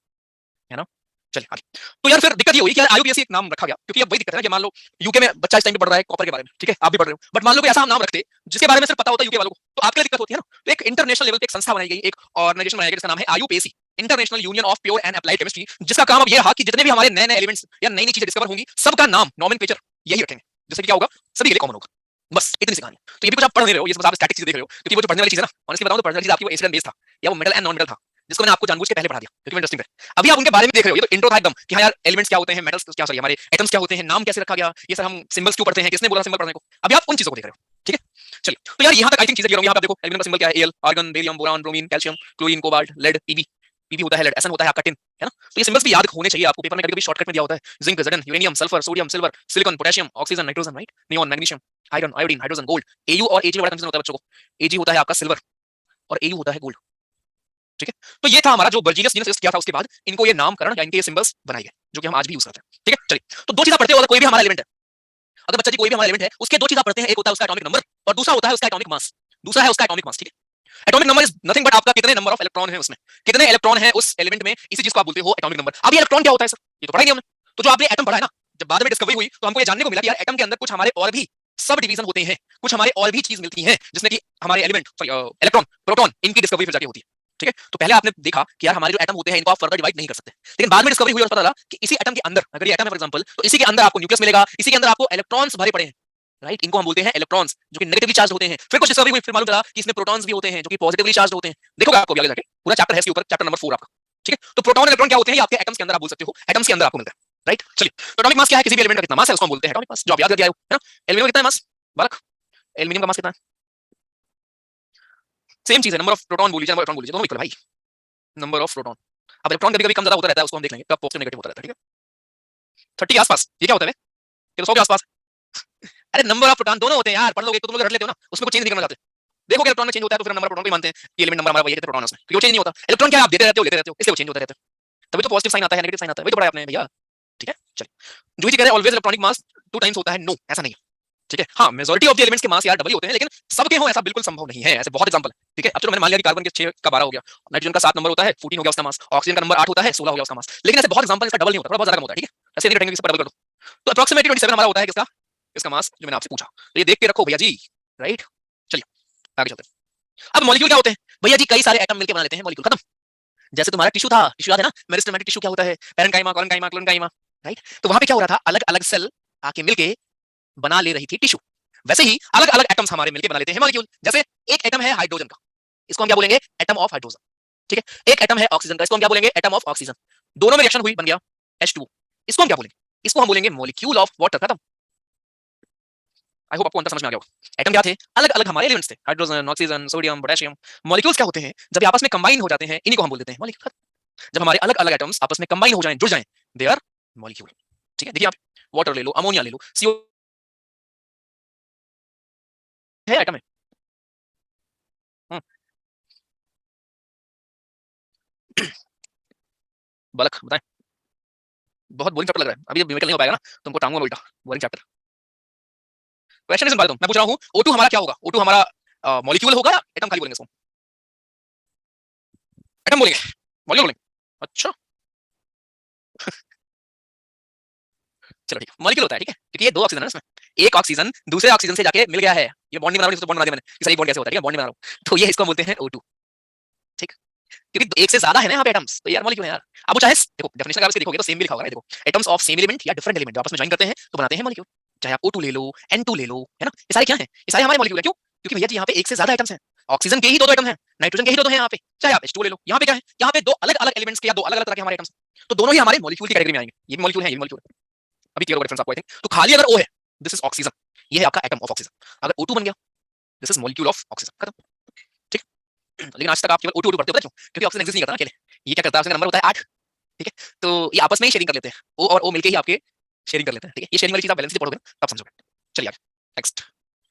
है ना। चलिए आगे, तो यार फिर दिक्कत ये हुई कि आईयूपीएससी एक नाम रखा गया, क्योंकि अब वही दिक्कत है ना कि मान लो यूके में बच्चा इस टाइम पे पढ़ रहा है कॉपर के बारे में, ठीक है, आप भी पढ़ रहे हो, बट मान लो कोई ऐसा हम नाम रखते जिसके बारे में सिर्फ पता होता है यूके वालों को, तो आपके लिए दिक्कत होती है ना। तो एक इंटरनेशनल लेवल पे एक संस्था बनाई गई, एक ऑर्गेनाइजेशन बनाया गया जिसका नाम है IUPAC, international union of pure and applied chemistry, जिसका काम अब ये रहा कि जितने भी हमारे नए नए एलिमेंट्स या नई नई चीजें डिस्कवर होंगी, सबका नाम नॉमेनक्लेचर यही रखेंगे, जिससे कि क्या होगा, सभी के लिए कॉमन होगा, बस इतनी सी कहानी। तो ये भी कुछ आप पढ़ नहीं रहे हो, ये बस आप स्टैटिक चीजें देख रहे हो, क्योंकि वो जो पढ़ने वाली चीज है ना, ऑनेस्टली बताऊं तो पढ़ने वाली चीज आपकी वो इंसिडेंट बेस्ड था या वो मेटल एंड नॉन मेटल था, जिसको मैंने आपको जानबूझ के पहले पढ़ा दिया क्योंकि इंटरेस्टिंग है। अभी आप उनके बारे में देख रहे हो, ये तो इंट्रो था एकदम कि हाँ यार एलिमेंट्स क्या होते हैं, मेटल्स क्या, सॉरी हमारे एटम्स क्या होते हैं, नाम कैसे रखा गया, ये सर हम सिंबल्स क्यों पढ़ते हैं, किसने बोला सिंबल पढ़ने को, अभी आप उन चीजों को देख रहे हो, ठीक है। चलिए तो यार यहाँ तक आई थिंक चीजें क्लियर होंगी। यहाँ पे देखो एलिमेंट का सिंबल क्या है, L, argon, barium, boron, bromine, calcium, chlorine, cobalt, lead, PB, PB होता है लेड, एसएन होता है आपका टिन, है ना। तो ये सिंबल्स भी याद होने चाहिए आपको, पेपर में कभी-कभी शॉर्टकट में दिया होता है, zinc, ज़ेडन, uranium, sulphur, sodium, silver, silicon, potassium, oxygen, nitrogen, right, neon, magnesium, iron, iodine, hydrogen, gold, AU और एजी में बड़ा कंफ्यूजन होता है बच्चों को, एजी होता है आपका सिल्वर और एयू होता है गोल्ड, ठीक है। तो ये था हमारा जो वर्जीनियस जीनस किया था, उसके बाद इनको ये नामकरण या इनके ये सिंबल्स बनाए गए जो कि हम आज भी यूज करते हैं, ठीक है। चलिए तो दो चीजें पढ़ते हो, अगर कोई भी हमारा एलिमेंट है, अगर बच्चा जी कोई भी हमारा एलिमेंट है, उसके दो चीजें पढ़ते हैं, एक होता है उसका एटॉमिक नंबर और दूसरा होता है उसका एटॉमिक मास, दूसरा है उसका एटॉमिक मास, ठीक है। Atomic number is nothing but आपका कितने नंबर ऑफ इलेक्ट्रॉन है उसमें, कितने इलेक्ट्रॉन है उस एलिमेंट में, इसी चीज को आप बोलते हो एटॉमिक नंबर। अब ये इलेक्ट्रॉन क्या होता है सर, ये तो पढ़ा ही नहीं हमने। तो जो आपने एटम पढ़ा है ना, जब बाद में डिस्कवरी हुई तो हमको ये जानने को मिला कि यार एटम के अंदर कुछ हमारे और भी सब डिवीजन होते हैं, कुछ हमारे और भी चीज मिलती है, जिसमें कि हमारे एलिमेंट इलेक्ट्रॉन, प्रोटॉन, इनकी डिस्कवरी फिर जाके होती है, ठीक है। तो पहले आपने देखा कि यार हमारे जो एटम होते हैं इनको आप फर्दर डिवाइड नहीं कर सकते, लेकिन बाद में डिस्कवरी हुई और पता चला कि इसी एटम के अंदर, अगर ये एटम है फॉर एग्जांपल, तो इसी के अंदर आपको न्यूक्लियस मिलेगा, इसी के अंदर आपको इलेक्ट्रॉन्स भरे पड़े हैं, राइट, इनको हम बोलते हैं इलेक्ट्रॉन्स, जो कि नेगेटिवली चार्ज होते हैं। फिर कुछ डिस्कवरी हुई, फिर मालूम चला कि इसमें प्रोटॉन्स भी होते हैं जो कि पॉजिटिवली चार्ज होते हैं। देखोगे आपको भी आगे जाके पूरा चैप्टर है इसके ऊपर, चैप्टर नंबर 4 आपका, ठीक है। तो प्रोटॉन इलेक्ट्रॉन क्या होते हैं, ये आपके एटम्स के अंदर आप बोल सकते हो, एटम्स के अंदर आपको मिलता है, राइट। चलिए तो एटॉमिक मास क्या है, किसी भी एलिमेंट का कितना मास है उसको हम बोलते हैं एटॉमिक मास, जो आप याद करके आए हो, है ना। एल्यूमीनियम कितना है मास, बालक, एल्यूमीनियम का मास कितना है, सेम चीज है, नंबर ऑफ प्रोटॉन बोल लीजिए, नंबर ऑफ इलेक्ट्रॉन बोल लीजिए, दोनों इक्वल भाई, नंबर ऑफ प्रोटॉन। अब इलेक्ट्रॉन कभी-कभी कम ज्यादा होता रहता है, उसको हम देख लेंगे कब पॉजिटिव नेगेटिव होता रहता है, ठीक है। 30 के आसपास, ये क्या होता है, ये तो 100 के आसपास। अरे नंबर ऑफ प्रोटॉन दोनों होते हैं यार, पढ़ लोगे तो तुम लोग रट लेते हो ना, उसमें कुछ चेंज नहीं करना चाहते। देखो इलेक्ट्रॉन में चेंज होता है तो फिर नंबर प्रोटॉन को ही मानते हैं कि एलिमेंट नंबर हमारा वही है, कितने प्रोटॉन है उसमें, क्योंकि वो चेंज नहीं होता। इलेक्ट्रॉन क्या है, आप देते रहते हो लेते रहते हो, इसलिए वो चेंज होता रहता है, तभी तो पॉजिटिव साइन आता है, नेगेटिव साइन आता है, वही तो पढ़ा आपने भैया, ठीक है। चलिए जो जी कह रहे हैं ऑलवेज इलेक्ट्रॉनिक मास 2 टाइम्स होता है, नो ऐसा नहीं है, ठीक है। हाँ मेजॉरिटी ऑफ द एलिमेंट्स के मास यार डबल ही होते हैं, लेकिन सबके हो ऐसा बिल्कुल संभव नहीं है, ऐसे बहुत एग्जांपल है, ठीक है। अब चलो मैंने मान लिया कि कार्बन के 6 का 12 हो गया, नाइट्रोजन का 7 नंबर होता है, 14 हो गया उसका मास, ऑक्सीजन का नंबर 8 होता है, 16 हो गया उसका मास, लेकिन ऐसे बहुत एग्जांपल इसका डबल नहीं होता, थोड़ा बहुत ज्यादा कम होता है, ठीक है। ऐसे नहीं रखेंगे, इस पर डबल कर दो, तो अप्रॉक्सीमेटली 27 हमारा होता है किसका, इसका मास जो मैंने आपसे पूछा, तो ये देख के रखो भैया जी, राइट। चलिए आगे चलते हैं। अब मॉलिक्यूल क्या होते हैं भैया जी, कई सारे एटम मिलकर बना लेते हैं मॉलिक्यूल, खत्म। जैसे तुम्हारा टिश्यू था, टिश्यू याद है ना, मेरिस्टेमेटिक टिश्यू क्या होता है, पैरेन्काइमा, कोलेनकाइमा, क्लोरेनकाइमा, राइट। तो वहां पे क्या हो रहा था, अलग अलग सेल आके मिलके बना ले रही थी टिश्यू, वैसे ही अलग अलग एटम्स हमारे मिलके बना लेते हैं मॉलिक्यूल। जैसे एक एटम है हाइड्रोजन का, इसको हम क्या बोलेंगे, एटम ऑफ हाइड्रोजन, ठीक है। एक एटम है ऑक्सीजन का, इसको हम क्या बोलेंगे, एटम ऑफ ऑक्सीजन। दोनों में रिएक्शन हुई, बन गया H2, इसको हम क्या बोलेंगे, इसको हम बोलेंगे मॉलिक्यूल ऑफ वाटर, खत्म। आई होप आपको अंतर समझ में आ गया होगा। एटम क्या थे, अलग अलग हमारे एलिमेंट्स थे, hydrogen, oxygen, sodium, potassium. Molecules क्या होते हैं, जब आपस में कंबाइन हो जाते हैं, इन्हीं को हम बोल देते हैं मॉलिक्यूल। जब हमारे अलग अलग एटम्स आपस में कंबाइन हो जाएं, जुड़ जाएं, दे आर मॉलिक्यूल। ठीक है, देखिए आप वाटर ले लो, अमोनिया ले लो, CO है एटम है। बलक बताएं। बहुत बोरिंग चैप्टर लग रहा है, अभी जब न्यूमेरिकल नहीं हो पाएगा ना तुमको टांगूंगा मैं उल्टा, बोरिंग चैप्टर। क्वेश्चन इज तुम, मैं पूछ रहा हूँ O2 हमारा क्या होगा, O2 हमारा मॉलिक्यूल होगा या एटम खाली बोलेंगे इसको? एटम बोलेंगे, मॉलिक्यूल बोलेंगे। अच्छा चलो ठीक है, मॉलिक्यूल होता है ठीक है, क्योंकि ये दो ऑक्सीजन है ना इसमें, एक ऑक्सीजन दूसरे ऑक्सीजन से जाके मिल गया है, ये बॉन्ड नहीं बना रहा हूं, बॉन्ड बना दिया मैंने, कि सही बॉन्ड कैसे होता है, ठीक है बॉन्ड नहीं बना रहा हूं, तो ये इसको बोलते हैं O2। ठीक, क्योंकि एक से ज्यादा है ना यहाँ पे एटम्स, तो यार मॉलिक्यूल है यार। अब वो चाहे देखो डेफिनेशन अगर इसके देखोगे तो सेम भी लिखा होगा, देखो एटम्स ऑफ सेम एलिमेंट या डिफरेंट एलिमेंट आपस में ज्वाइन करते हैं तो बनाते हैं मॉलिक्यूल। चाहे आप O2 ले लो, N2 ले लो, है ना, ये सारे क्या है, ये सारे हमारे मॉलिक्यूल है। क्यों? क्योंकि भैया जी यहाँ पे एक से ज्यादा एटम्स हैं, ऑक्सीजन के ही दो एटम हैं, नाइट्रोजन के ही दो हैं यहाँ पे। चाहे आप H2 ले लो, यहाँ पे क्या है, यहाँ पे दो अलग अलग एलिमेंट्स के या दो अलग अलग तरह के हमारे एटम्स, तो दोनों ही हमारे मॉलिक्यूल की कैटेगरी में आएंगे, ये भी मॉलिक्यूल है, ये भी मॉलिक्यूल है। अभी क्लियर होगा डिफरेंस आपको आई थिंक। तो खाली अगर O है, दिस इज ऑक्सीजन, ये है आपका एटम ऑफ ऑक्सीजन। अगर O2 बन गया, this is molecule of oxygen, खत्म। ठीक, लेकिन आज तक आप केवल O2 पढ़ते हो, पता क्यों? क्योंकि ऑक्सीजन एग्जिस्ट नहीं करता ना अकेले, ये क्या करता है, उसका नंबर होता है 8। ठीक है, तो ये आपस में ही शेयरिंग कर लेते हैं, O और O मिलके ही आपके शेयरिंग कर लेते हैं। ठीक है, ये शेयरिंग वाली चीज आप बैलेंस से पढ़ोगे तब समझोगे। चलिए आगे नेक्स्ट।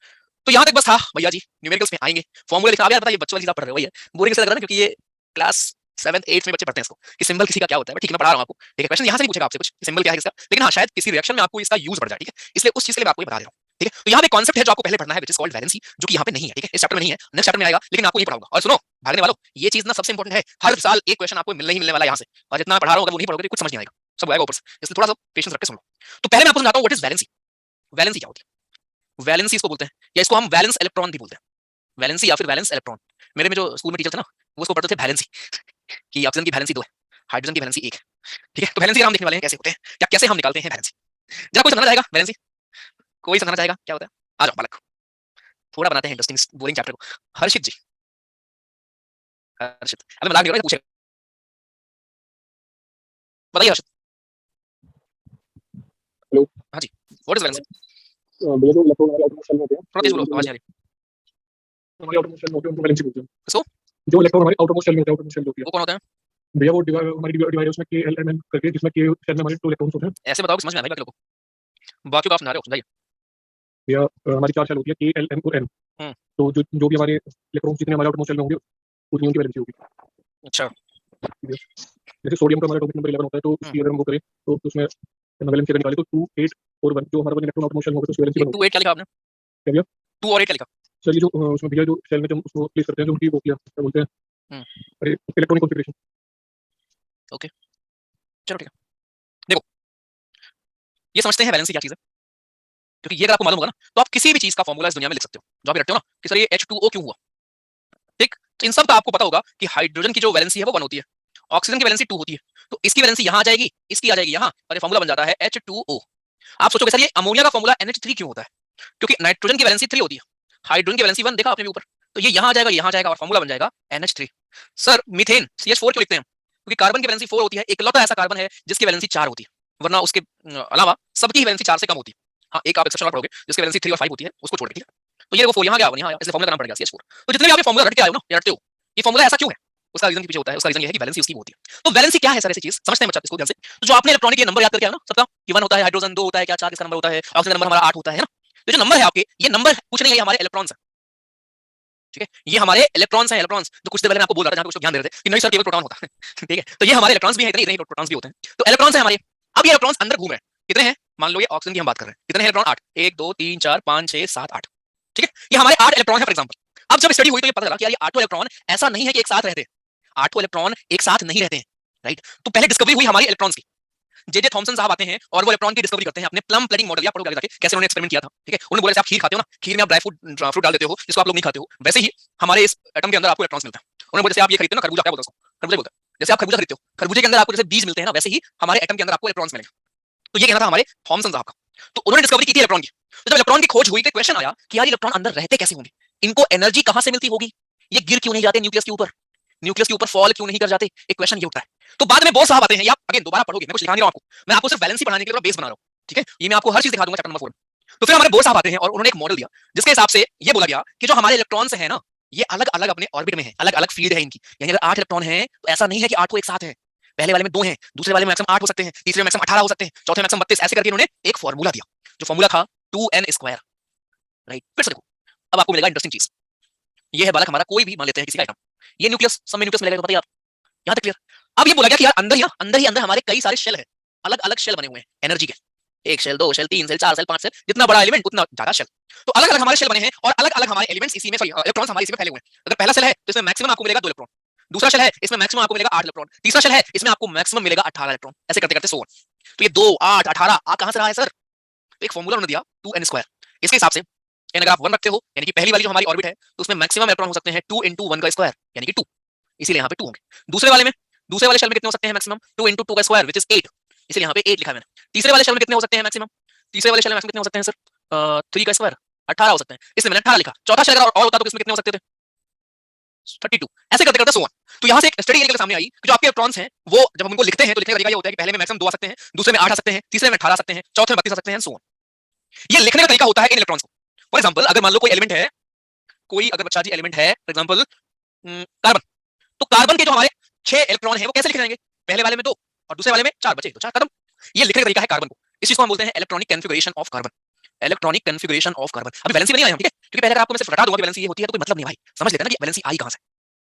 तो यहाँ तक बस था भैया जी, न्यूमेरिकल्स में आएंगे, फॉर्मूला लिखना। अब यार पता है ये बच्चों वाली चीज आप पढ़ रहे हो, वही है बोरिंग से लग रहा है ना, क्योंकि ये क्लास 7th 8th में बच्चे पढ़ते हैं इसको कि सिंबल किसी का क्या होता है। ठीक है, मैं पढ़ा रहा हूं आपको, ठीक है, क्वेश्चन यहाँ से पूछेगा आपसे कुछ सिंबल क्या है इसका, लेकिन हाँ शायद किसी रिएक्शन में आपको इसका यूज पड़ जाए। ठीक है, इसलिए उस चीज के लिए मैं आपको ये बता दे रहा हूँ। ठीक है, तो यहाँ पे कॉन्सेप्ट है जो आपको पहले पढ़ना है, विच इज कॉल्ड वैलेंसी, जो कि यहाँ पे नहीं है। ठीक है, इस चैप्टर में नहीं है, नेक्स्ट चैप्टर में आएगा, लेकिन आपको ये पढ़ाऊंगा। और सुनो भागने वालों, ये चीज ना सबसे इंपॉर्टेंट है, हर साल एक क्वेश्चन आपको मिलने ही मिलने वाला है यहाँ से, और जितना मैं पढ़ा रहा हूँ अगर वो नहीं पढ़ोगे तो कुछ समझ नहीं आएगा, सब आएगा ऊपर से, इसलिए थोड़ा सा पेशेंस रख के सुन लो। तो पहले मैं आपको समझाता हूँ व्हाट इज वैलेंसी। वैलेंसी क्या होती है? वैलेंसी इसको बोलते हैं, या इसको हम वैलेंस इलेक्ट्रॉन भी बोलते हैं, वैलेंसी या फिर वैलेंस इलेक्ट्रॉन। मेरे में जो स्कूल में टीचर थे ना, वो उसको पढ़ते थे वैलेंसी, कि ऑक्सीजन की वैलेंसी 2 है, हाइड्रोजन की वैलेंसी 1 है। ठीक है, तो वैलेंसी हम देखने वाले हैं कैसे होते हैं, क्या कैसे हम निकालते हैं वैलेंसी। जरा कोई समझना चाहेगा वैलेंसी? कोई समझना चाहेगा क्या होता है? आ जाओ बालक, थोड़ा बनाते हैं इंटरेस्टिंग बोरिंग चैप्टर को। हर्षित जी, हर्षित, अबे मजाक नहीं कर रहा, पूछेगा, बताइए हर्षित। हेलो। हाँ जी, व्हाट इज वैलेंसी? भैया जो इलेक्ट्रॉन हमारे आउटरमोस्ट शेल में होते हैं, थोड़ा तेज बोलो, आवाज नहीं आ रही। हमारे आउटरमोस्ट शेल में होते हैं, उनको वैलेंसी बोलते हैं। किसको? जो इलेक्ट्रॉन हमारे आउटरमोस्ट शेल में होते हैं, आउटरमोस्ट शेल होती है वो कौन होता है? भैया, वो हमारी डिवाइड उसमें के एल एम एन करके, जिसमें के शेल में हमारे 2 इलेक्ट्रॉन्स होते हैं। ऐसे बताओ कि समझ में आएगा बाकी लोगों को, बाकी तो आप समझा रहे हो, समझाइए। भैया हमारी 4 शेल होती है, के एल एम और एन। तो जो भी हमारे इलेक्ट्रॉन्स जितने हमारे आउटरमोस्ट शेल में होंगे उतनी उनकी वैलेंसी होगी। अच्छा, जैसे सोडियम का हमारा एटॉमिक नंबर 11 होता है, तो उसकी अगर हम वो करें तो उसमें वैलेंसी अगर निकाले तो 2 8 और 1, जो हमारा 1 इलेक्ट्रॉन आउटरमोस्ट शेल में होगा तो उसकी वैलेंसी 1 2 8 क्या लिखा आपने? क्या भैया? 2 और 8 क्या लिखा? सर ये जो उसमें भैया जो शेल में जब उसको प्लेस करते हैं, जो उनकी वो किया क्या बोलते हैं, अरे इलेक्ट्रॉनिक कॉन्फ़िगरेशन। ओके, चलो ठीक है। देखो, ये समझते हैं वैलेंसी क्या चीज है, क्योंकि ये अगर आपको मालूम होगा ना तो आप किसी भी चीज का फॉर्मूला इस दुनिया में लिख सकते हो। जो आप रखते हो ना कि सर ये H2O क्यों हुआ, ठीक, तो इन सब का आपको पता होगा कि हाइड्रोजन की जो वैलेंसी है वो 1 होती है, ऑक्सीजन की वैलेंसी 2 होती है, तो इसकी वैलेंसी यहां आ जाएगी, इसकी आ जाएगी यहां, और ये फॉर्मूला बन जाता है H2O। आप सोचोगे सर ये अमोनिया का फॉर्मूला NH3 क्यों होता है? क्योंकि नाइट्रोजन की वैलेंसी 3 होती है, हाइड्रोजन की वैलेंसी 1, देखा आपने भी ऊपर, तो ये यहां आ जाएगा, यहां जाएगा, और फॉर्मूला बन जाएगा NH3। सर मीथेन CH4 क्यों लिखते हैं? क्योंकि कार्बन की वैलेंसी 4 होती है, इकलौता ऐसा कार्बन है जिसकी वैलेंसी 4 होती है, वरना उसके अलावा सबकी वैलेंसी 4 से कम होती है। हाँ, एक आप एक्सेप्शन पढ़ोगे जिसकी वैलेंसी 3 और 5 होती है, उसको छोड़ के, ठीक है। तो ये देखो 4 यहां गया, यहां आया, इसलिए फॉर्मूला का नाम पड़ गया CH4। तो जितने भी आप ये फॉर्मूला रट के आए हो ना, या रटते हो, ये फॉर्मूला ऐसा क्यों है, उसका रीजन के पीछे होता है, उसका रीजन ये है कि वैलेंसी उसकी होती है। तो वैलेंसी क्या है सर, ऐसी चीज समझते हैं बच्चा इसको ध्यान से। तो जो आपने इलेक्ट्रॉनिक ये नंबर याद करके आया ना सबका, कि 1 होता है, हाइड्रोजन 2 होता है, क्या 4 किसका नंबर होता है, ऑक्सीजन नंबर हमारा 8 होता है ना। तो जो नंबर है आपके, ये नंबर कुछ नहीं है, ये हमारे इलेक्ट्रॉन्स है। ठीक है, ये हमारे इलेक्ट्रॉन्स हैं, इलेक्ट्रॉन्स जो कुछ देर पहले मैं आपको बोल रहा था, जहां पे कुछ लोग ध्यान दे रहे थे कि नहीं सर केवल प्रोटॉन होता है ठीक है, तो ये हमारे इलेक्ट्रॉन्स भी हैं, इतने इतने प्रोटॉन्स भी होते हैं, तो इलेक्ट्रॉन्स हैं हमारे। अब ये इलेक्ट्रॉन्स अंदर घूम रहे हैं, कितने हैं, मान लो ये ऑक्सीजन की हम बात कर रहे हैं, कितने हैं इलेक्ट्रॉन, 8, 1 2 3 4 5 6 7 8। ठीक है, ये हमारे 8 इलेक्ट्रॉन है फॉर एग्जांपल। अब जब स्टडी हुई तो ये पता चला कि यार ये 8 इलेक्ट्रॉन ऐसा नहीं है कि एक साथ रहते हैं, 8 इलेक्ट्रॉन एक साथ नहीं रहते हैं, राइट। तो पहले डिस्कवरी हुई हमारी इलेक्ट्रॉन्स की, जे थॉमसन साहब आते हैं और वो इलेक्ट्रॉन की डिस्कवरी करते हैं अपने प्लम प्लेटिंग मॉडल, या पढ़ोगे आगे जाके कैसे उन्होंने एक्सपेरिमेंट किया था। ठीक है, उन्होंने बोला आप खीर खाते हो ना, खीर में आप ड्राई फ्रूट डाल देते हो जिसको आप लोग नहीं खाते हो, वैसे ही हमारे इस एटम के अंदर आपको इलेक्ट्रॉन्स मिलता है। उन्होंने बोला जैसे आप ये खरीदते हो ना, खरबूजा, क्या बोलते हैं, खरबूजा बोलते हैं, जैसे आप खरबूजा खरीदते हो, खरबूजे के अंदर आपको जैसे बीज मिलते हैं ना, वैसे ही हमारे एटम के अंदर आपको इलेक्ट्रॉन्स मिलेंगे। तो ये कहना था हमारे थॉमसन साहब का, तो उन्होंने डिस्कवरी की थी इलेक्ट्रॉन की। तो जब इलेक्ट्रॉन की खोज हुई तो क्वेश्चन आया कि यार इलेक्ट्रॉन अंदर रहते कैसे होंगे, इनको एनर्जी कहां से मिलती होगी, ये गिर क्यों नहीं जाते न्यूक्लियस के ऊपर, न्यूक्लियस के ऊपर फॉल क्यों नहीं कर जाते, एक क्वेश्चन ये उठता है। तो बाद में बोस साहब आते हैं, या अगेन दोबारा पढ़ोगे, मैं कुछ लिखा नहीं रहा हूं आपको, मैं आपको सिर्फ वैलेंसी पढ़ाने के लिए बेस बना रहा हूं। ठीक है, ये मैं आपको हर चीज दिखा दूंगा चैप्टर नंबर 4 में। तो फिर हमारे बोस साहब आते हैं और उन्होंने एक मॉडल दिया जिसके हिसाब से ये बोला गया कि जो हमारे इलेक्ट्रॉन्स है ना, ये अलग अलग अपने ऑर्बिट में है, अलग अलग फील्ड है इनकी, यानी अगर 8 इलेक्ट्रॉन है तो ऐसा नहीं है कि 8 को एक साथ है, पहले वाले में 2 हैं, दूसरे वाले में मैक्सिमम 8 हो सकते हैं, तीसरे में मैक्सिमम 18 हो सकते हैं, चौथे में मैक्सिमम 32, ऐसे करके इन्होंने एक फार्मूला दिया, जो फार्मूला था 2n स्क्वायर, राइट। फिर से देखो, अब आपको मिलेगा इंटरेस्टिंग चीज। ये है बालक हमारा, कोई भी मान लेते हैं किसी का आइटम, ये न्यूक्लियस, सब में न्यूक्लियस मिलेगा, तो बताइए आप, यहां तक क्लियर। अब ये बोला गया कि यार अंदर हमारे कई सारे शेल है, अलग अलग शेल बने हुए हैं एनर्जी के, 1 shell, 2 shell, 3 shell, 4 shell, 5 shell, जितना बड़ा एलिमेंट उतना ज्यादा शेल। तो अलग अलग हमारे शेल बने हैं और अलग अलग हमारे एलिमेंट्स इसी में, सॉरी इलेक्ट्रॉन्स हमारे इसी में फैले हुए हैं। अगर पहला शेल है तो इसमें मैक्सिमम आपको मिलेगा 2 इलेक्ट्रॉन, दूसरा शेल है इसमें मैक्सिमम आपको मिलेगा 8 इलेक्ट्रॉन, तीसरा शेल है इसमें आपको मैक्सिमम मिलेगा 18 इलेक्ट्रॉन, ऐसे करते करते 100। तो ये 2 8 18 आ कहां से रहा है सर? तो एक फार्मूला उन्होंने दिया 2n स्क्वायर, इसके हिसाब से n अगर आप 1 रखते हो, यानी कि पहली वाली जो हमारी ऑर्बिट है, तो उसमें मैक्सिमम इलेक्ट्रॉन हो सकते हैं 2 into 1 का स्क्वायर, यानी कि 2, इसीलिए यहाँ पे 2 होंगे। दूसरे वाले शेल में कितने हो सकते हैं मैक्सिमम? 2 into 2 का स्क्वायर विच इज 8, इसलिए यहाँ पे 8 लिखा है मैंने। तीसरे वाले शेल में कितने हो सकते हैं मैक्सिमम? तीसरे वाले शेल में मैक्सिमम कितने हो सकते हैं सर? 3 का स्क्वायर 18 हो सकते हैं, इसलिए मैंने 18 लिखा। चौथा शेल अगर और होता तो किसमें कितने हो सकते थे? 32, ऐसे करते करते 100। तो यहाँ से एक स्टडी निकल सामने आई कि जो आपके इलेक्ट्रॉन्स हैं, वो जब हम उनको लिखते हैं तो लिखने का तरीका ये होता है कि पहले में मैक्सिमम 2 आ सकते हैं, दूसरे में 8 आ सकते हैं, तीसरे में 18 आ सकते हैं, चौथे में 32 आ सकते हैं, सो ऑन। ये लिखने का तरीका होता है इन इलेक्ट्रॉन्स को। फॉर एग्जांपल, अगर मान लो कोई एलिमेंट है, कोई अगर बच्चा जी एलिमेंट है, फॉर एग्जांपल कार्बन, तो कार्बन के जो हमारे 6 इलेक्ट्रॉन हैं वो कैसे लिखे जाएंगे? पहले वाले में 2 और दूसरे वाले में 4 बचे, तो 4 खत्म। ये लिखने का तरीका है कार्बन को। इस चीज को हम बोलते हैं electronic configuration of carbon, electronic configuration of carbon. अभी वैलेंसी में नहीं आए हम, ठीक है, क्योंकि पहले अगर आपको मैं सिर्फ बता दूंगा कि वैलेंसी ये होती है तो कोई मतलब नहीं भाई, समझ लेते हैं ना कि वैलेंसी आई कहां से,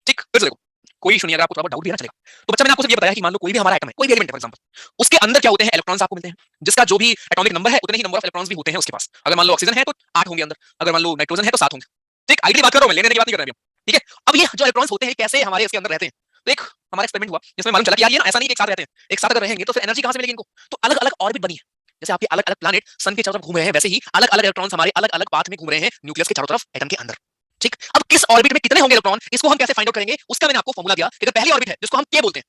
ठीक। फिर से देखो, कोई इशू नहीं, अगर आपको थोड़ा बहुत डाउट भी है ना चलेगा। तो बच्चा मैंने आपको सिर्फ ये बताया कि मान लो कोई भी हमारा एटम है, कोई भी एलिमेंट है फॉर एग्जांपल, उसके अंदर क्या होते हैं? इलेक्ट्रॉन्स आपको मिलते हैं, जिसका जो भी एटॉमिक नंबर है उतने ही नंबर ऑफ इलेक्ट्रॉन्स भी होते हैं उसके पास। अगर मान लो ऑक्सीजन है तो 8 होंगे अंदर, अगर मान लो नाइट्रोजन है तो 7 होंगे, ठीक। आइडियली बात कर रहा हूं मैं, लेने की बात नहीं कर रहा अभी, ठीक है। अब ये जो इलेक्ट्रॉन्स होते हैं कैसे हमारे इसके अंदर रहते हैं, तो एक हमारा एक्सपेरिमेंट हुआ जिसमें मालूम चला कि यार ये ना ऐसा नहीं कि एक साथ रहते हैं, एक साथ अगर रहेंगे तो फिर एनर्जी कहां से मिलेगी इनको? तो अलग अलग ऑर्बिट बनी है, जैसे आपके अलग अलग प्लैनेट सन के चारों तरफ घूम रहे हैं, वैसे ही अलग अलग इलेक्ट्रॉन्स हमारे अलग अलग पाथ में घूम रहे हैं न्यूक्लियस के चारों तरफ एटम के अंदर, ठीक। अब किस ऑर्बिट में कितने होंगे इलेक्ट्रॉन, इसको हम कैसे फाइंड आउट करेंगे? उसका मैंने आपको फॉर्मूला दिया कि अगर पहली ऑर्बिट है जिसको हम के बोलते हैं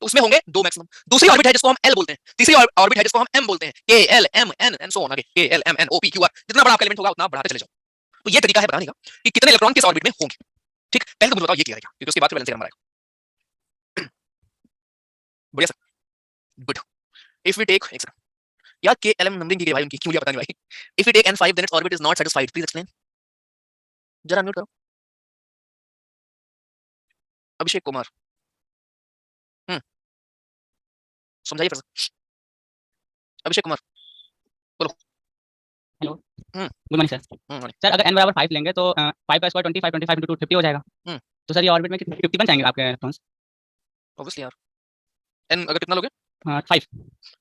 तो उसमें होंगे 2 मैक्सिमम, दूसरी ऑर्बिट है जिसको हम एल बोलते हैं, तीसरी ऑर्बिट है जिसको हम एम बोलते हैं, K L M N and so on, आगे K L M N O P Q R, जितना बड़ा आपका एलिमेंट होगा उतना बढ़ाते चले जाओ। तो ये तरीका है बताने का कि कितने इलेक्ट्रॉन किस ऑर्बिट में होंगे, ठीक। पहले तो मुझे बताओ ये किया जाएगा, क्योंकि उसके बाद फिर वैलेंसी नंबर आएगा। बढ़िया sir, good. If we take एक सेकंड यार, के एल एम नंबरिंग की भाई उनकी क्यों, मुझे पता नहीं भाई। If we take n5 then its orbit is not satisfied, please explain. जरा म्यूट करो अभिषेक कुमार, समझाइए फिर से। अभिषेक कुमार बोलो। Hello, hmm good morning sir. Morning. Sir अगर n बराबर 5 लेंगे तो 5 का स्क्वायर 25, 25 इंटू 2 50 हो जाएगा। हम्म। तो सर ये ऑर्बिट में कितने 50 बन जाएंगे आपके इलेक्ट्रॉन्स? ऑब्वियसली यार, n अगर कितना लोगे? 5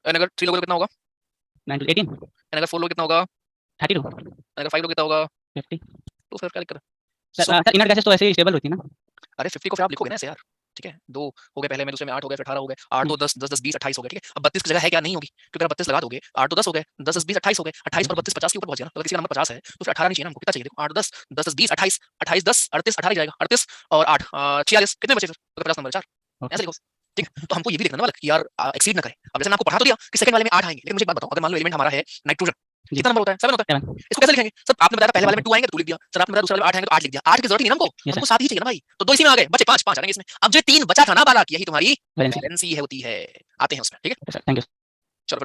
n अगर 3 लोगे तो कितना होगा? 9 to 18 n अगर 4 लोगे कितना होगा? 32 n अगर 5 लोगे कितना होगा? 50। तो फिर क्या दिक्कत है? Sir So- sir inner gases तो ऐसे ही स्टेबल होती है ना? अरे 50 को फिर आप लिखोगे ना ऐसे यार, ठीक है। 2 हो गए पहले में, दूसरे में 8 हो गए, फिर 18 हो गए, 8 तो 10 10 10 20 28 हो गए, ठीक है। अब 32 की जगह है क्या? नहीं होगी, क्योंकि अगर 32 लगा दोगे 8 तो 10 हो गए, 10 10 20 28 हो गए, 28 पर 32 50 के ऊपर पहुंच गया ना। अगर किसी का नंबर 50 है तो फिर 18 नहीं चाहिए ना हमको, कितना चाहिए? देखो 8 10 10 10 20 28 28 10 38 18 जाएगा, 38 और 8 46, कितने बचे फिर? तो 50 नंबर 4, ऐसे लिखो, ठीक। तो हमको ये भी देखना वाला कि यार एक्सीड ना करे। अब जैसे मैं आपको पढ़ा तो दिया कि सेकंड वाले में 8 आएंगे, लेकिन मुझे एक बात बताओ, अगर मान लो एलिमेंट हमारा है नाइट्रोजन, कितना नंबर होता है? 7 होता है। 7। इसको कैसे लिखेंगे? सर आपने बताया पहले वाले में 2 आएंगे तो 2 लिख दिया, सर आपने बताया दूसरे वाले में 8 आएंगे तो 8 लिख दिया। 8 की जरूरत ही नहीं ना हमको, Yes, हमको 7 ही चाहिए ना भाई। तो 2 इसी में आ गए, बचे 5 5 आ जाएंगे इसमें। अब जो 3 बचा था ना बालक, यही तुम्हारी वैलेंसी। वैलेंसी है, होती है, आते हैं उसमें, ठीक है। Sir thank you. चलो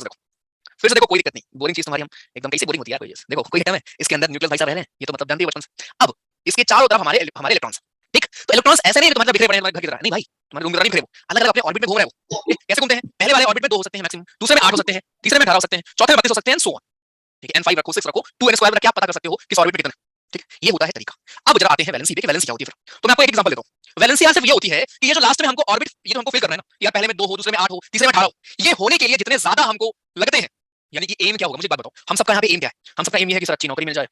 फिर से देखो कोई दिक्कत नहीं, बोरिंग चीज तुम्हारी हम एकदम कैसे बोरिंग होती है कोई चीज। देखो कोई एटम है, इसके अंदर न्यूक्लियस भाई साहब रह रहे हैं, ये तो मतलब जानते ही हो बचपन से। अब इसके चारों तरफ हमारे हमारे इलेक्ट्रॉन्स, ठीक। तो इलेक्ट्रॉन्स ऐसे नहीं है तुम्हारे बिखरे पड़े हैं तुम्हारे घर की तरह, नहीं भाई, तुम्हारे रूम की तरह नहीं बिखरे, वो अलग अलग अपने ऑर्बिट में घूम रहे हो। कैसे घूमते हैं? पहले वाले ऑर्बिट में 2 हो सकते हैं मैक्सिमम, दूसरे में 8 हो सकते हैं, तीसरे में 18 हो सकते हैं, चौथे में 32 हो सकते हैं, सो ऑन, ठीक है। n5 रखो, 6 रखो, 2n स्क्वायर रख के आप पता कर सकते हो किस ऑर्बिट में कितने, ठीक। ये होता है तरीका। अब जरा आते हैं वैलेंसी पे कि वैलेंसी क्या होती है फिर। तो मैं आपको एक एग्जांपल देता हूं। वैलेंसी यहां सिर्फ ये होती है कि ये जो लास्ट में हमको ऑर्बिट, ये जो हमको फिल करना है ना, यार पहले में 2 हो, दूसरे में 8 हो, तीसरे में 18 हो, ये होने के लिए जितने ज्यादा हमको लगते हैं, यानी कि एम क्या होगा? मुझे एक बात बताओ, हम सबका यहाँ पे एम क्या है? हम सबका एम ये है कि सर अच्छी नौकरी मिल जाए,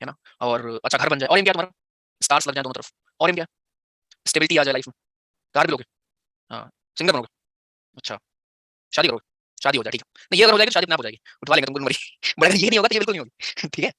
है ना, और अच्छा घर बन जाए। और एम क्या तुम्हारा? स्टार्स लग जाए दोनों तरफ। और एम क्या? स्टेबिलिटी आ जाए लाइफ में, कार भी लोगे, हाँ, सिंगर बनोगे, अच्छा, शादी करोगे, शादी हो जाए, ठीक है। नहीं ये अगर हो जाएगी तो शादी अपने आप हो जाएगी, उठवा लेंगे तुमको मरी। बट अगर ये नहीं होगा तो ये बिल्कुल नहीं होगी, ठीक है।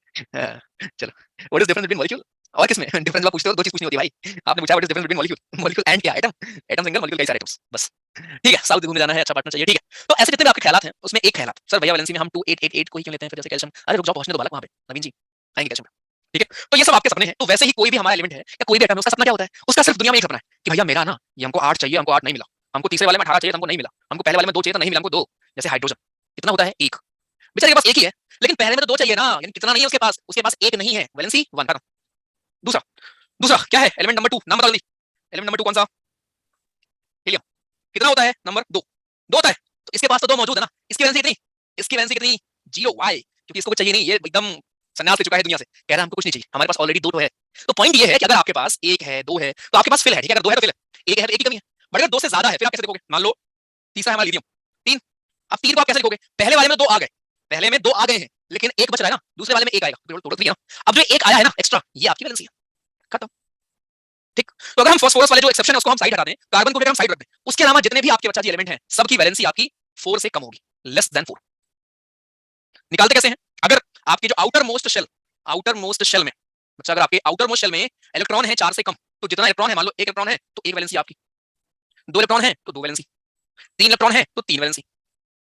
चलो, what is difference between molecule और किसमें डिफरेंस? आप पूछते हो 2 चीज पूछनी होती है भाई। आपने पूछा what is difference between molecule, molecule and क्या? एटम, एटम सिंगल, मॉलिक्यूल कई सारे एटम्स, बस, ठीक है। साउथ घूमने जाना है, अच्छा पार्टनर चाहिए, ठीक है। तो ऐसे जितने भी आपके ख्यालात हैं उसमें एक ख्यालात, सर भैया वैलेंसी में हम 2888 को ही क्यों लेते हैं फिर? जैसे कैल्शियम, अरे रुक जाओ पहुंचने दो बालक, वहां पे नवीन जी आएंगे कैल्शियम, ठीक है। तो ये सब आपके सपने हैं। तो वैसे ही कोई भी हमारा एलिमेंट है या कोई भी एटम है, उसका सपना क्या होता है? उसका सिर्फ दुनिया में एक सपना है कि भैया मेरा ना, ये हमको 8 चाहिए, हमको 8 नहीं मिला, हमको तीसरे वाले में 18 चाहिए, हमको नहीं मिला, हमको पहले वाले में 2 चाहिए तो नहीं मिला, हमको 2। जैसे हाइड्रोजन कितना होता है? 1। बेचारे के पास एक ही है, लेकिन पहले में तो 2 चाहिए ना, यानी कितना नहीं है उसके पास 1 नहीं है, वैलेंसी 1 खत्म। दूसरा दूसरा क्या है? एलिमेंट नंबर 2, नाम बताओ जल्दी। एलिमेंट नंबर 2 कौन सा? हीलियम। कितना होता है नंबर 2 2 होता है, तो इसके पास तो 2 मौजूद है ना, इसकी वैलेंसी कितनी, इसकी वैलेंसी कितनी 0 वाई, क्योंकि इसको कुछ चाहिए नहीं, ये एकदम सन्यास ले चुका है दुनिया से, कह रहा है हमको कुछ नहीं चाहिए, हमारे पास ऑलरेडी 2 है। तो पॉइंट ये है कि अगर आपके पास 1 है 2 है तो आपके पास फिल है, ठीक है, अगर 2 है तो फिल है, 1 है तो 1 की कमी है, बट अगर 2 से ज्यादा है फिर आप कैसे देखोगे, मान लो तीसरा है हमारा लिथियम 3, अब 3 को आप कैसे लिखोगे, पहले वाले में 2 आ गए, पहले में 2 आ गए हैं लेकिन 1 बच रहा है ना, दूसरे वाले में 1 आएगा, टोटल 3 है ना, अब जो 1 आया है ना एक्स्ट्रा, ये आपकी वैलेंसी है, खत्म। ठीक, तो अगर हम फास्फोरस वाले जो एक्सेप्शन है उसको हम साइड हटा दें, कार्बन को हम साइड रख दें, उसके अलावा जितने भी आपके बच्चा जी एलिमेंट हैं सबकी वैलेंसी आपकी 4 से कम होगी, लेस देन 4। निकालते कैसे हैं, अगर आपके जो आउटर मोस्ट शेल में बच्चा, अगर आपके आउटर मोस्ट शेल में इलेक्ट्रॉन है 4 से कम, तो जितना इलेक्ट्रॉन है, मान लो 1 इलेक्ट्रॉन है तो 1 वैलेंसी आपकी, 2 इलेक्ट्रॉन है तो 2 वैलेंसी, 3 इलेक्ट्रॉन है तो 3 वैलेंसी,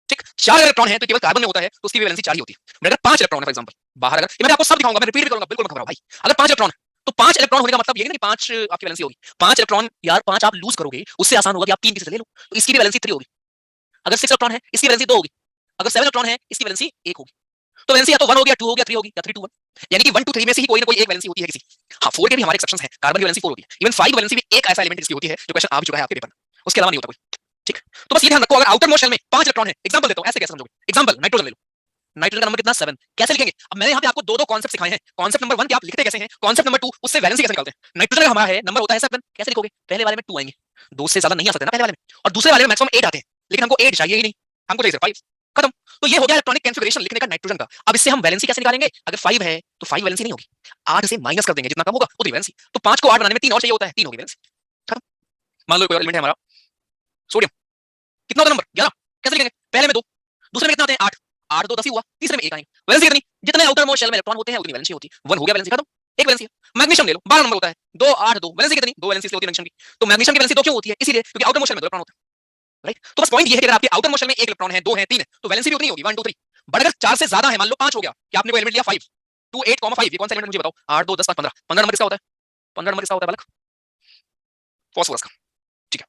ठीक, 4 इलेक्ट्रॉन है तो केवल कार्बन में होता है तो उसकी भी वैलेंसी 4 ही होती है। अगर 5 इलेक्ट्रॉन है फॉर एग्जांपल बाहर, अगर ये मैं आपको सब दिखाऊंगा, मैं रिपीट भी करूंगा, बिल्कुल मत घबराओ भाई, अगर 5 इलेक्ट्रॉन तो 5 इलेक्ट्रॉन होने का मतलब ये नहीं कि 5 आपकी वैलेंसी होगी, 5 इलेक्ट्रॉन यार 5 आप लूज करोगे, उससे आसान होगा कि आप 3 किसी से ले लो, तो इसकी भी वैलेंसी 3 होगी। अगर 6 इलेक्ट्रॉन है इसकी वैलेंसी 2 होगी, अगर 7 इलेक्ट्रॉन है इसकी वैलेंसी 1 होगी, तो वैलेंसी या तो 1 होगी या 2 होगी या 3 होगी या 3 2 1, यानी कि 1 2 3 में से ही कोई ना कोई एक वैलेंसी होती है किसी। हां 4 के भी हमारे एक्सेप्शंस हैं, कार्बन की वैलेंसी 4 होती है, इवन 5 वैलेंसी भी एक ऐसा एलिमेंट जिसकी होती है जो क्वेश्चन आ भी चुका है आपके पेपर में, उसके अलावा नहीं होता कोई। ठीक, तो बस ये ध्यान रखो, अगर आउटर मोस्ट शेल में 5 इलेक्ट्रॉन है, एग्जांपल देता हूं, ऐसे कैसे समझोगे, एग्जांपल नाइट्रोजन ले लो, नाइट्रोजन का नंबर कितना 7, कैसे लिखेंगे, अब मैंने यहाँ पे आपको दो कॉन्सेप्ट सिखाए हैं, कॉन्सेप्ट नंबर 1 कि आप लिखते कैसे हैं, कॉन्सेप्ट नंबर 2 उससे वैलेंसी कैसे निकालते हैं। नाइट्रोजन का हमारा है नंबर होता है 7, कैसे लिखोगे, पहले वाले में 2 आएंगे, 2 से ज्यादा नहीं आ सकते ना पहले वाले में, और दूसरे वाले में मैक्सिमम 8 आते हैं, लेकिन हमको 8 चाहिए ही नहीं, हमको चाहिए 5, खत्म। तो ये हो गया इलेक्ट्रॉनिक कॉन्फ़िगरेशन लिखने का नाइट्रोजन का। अब इससे हम वैलेंसी कैसे निकालेंगे, अगर 5 है तो 5 वैलेंसी नहीं होगी, 8 से माइनस कर देंगे, जितना कम होगा उतनी वैलेंसी, तो 5 को 8 बनाने में 3 और चाहिए होता है, 3 होगी वैलेंसी, खत्म। मान लो कोई एलिमेंट है हमारा सोडियम, कितना होता है नंबर 11, कैसे लिखेंगे, पहले में 2, दूसरे में कितना आते हैं 8, 8 2 10 ही हुआ, तीसरे में 1 आएंगे, वैलेंसी कितनी, जितने आउटर मोस्ट शेल में इलेक्ट्रॉन होते हैं उतनी वैलेंसी होती है, 1 हो गया वैलेंसी, खत्म, एक वैलेंसी है। मैग्नीशियम ले लो 12 नंबर होता है, 2 8 2, वैलेंसी कितनी, 2 वैलेंसी होती है मैग्नीशियम की, तो मैग्नीशियम की वैलेंसी 2 क्यों होती है, इसीलिए क्योंकि आउटर मोस्ट शेल में 2 इलेक्ट्रॉन होते हैं, राइट। तो बस पॉइंट ये है कि अगर आपके आउटर मोस्ट शेल में 1 इलेक्ट्रॉन है, 2 है, 3 है, तो वैलेंसी भी उतनी होगी 1 2 3, बट अगर 4 से ज्यादा है, मान लो 5 हो गया, कि आपने कोई एलिमेंट लिया 5 2 8 5, ये कौन सा एलिमेंट मुझे बताओ, 8 2 10 5 15, 15 नंबर किसका होता है, 15 नंबर किसका होता है बालक, फास्फोरस का, ठीक है।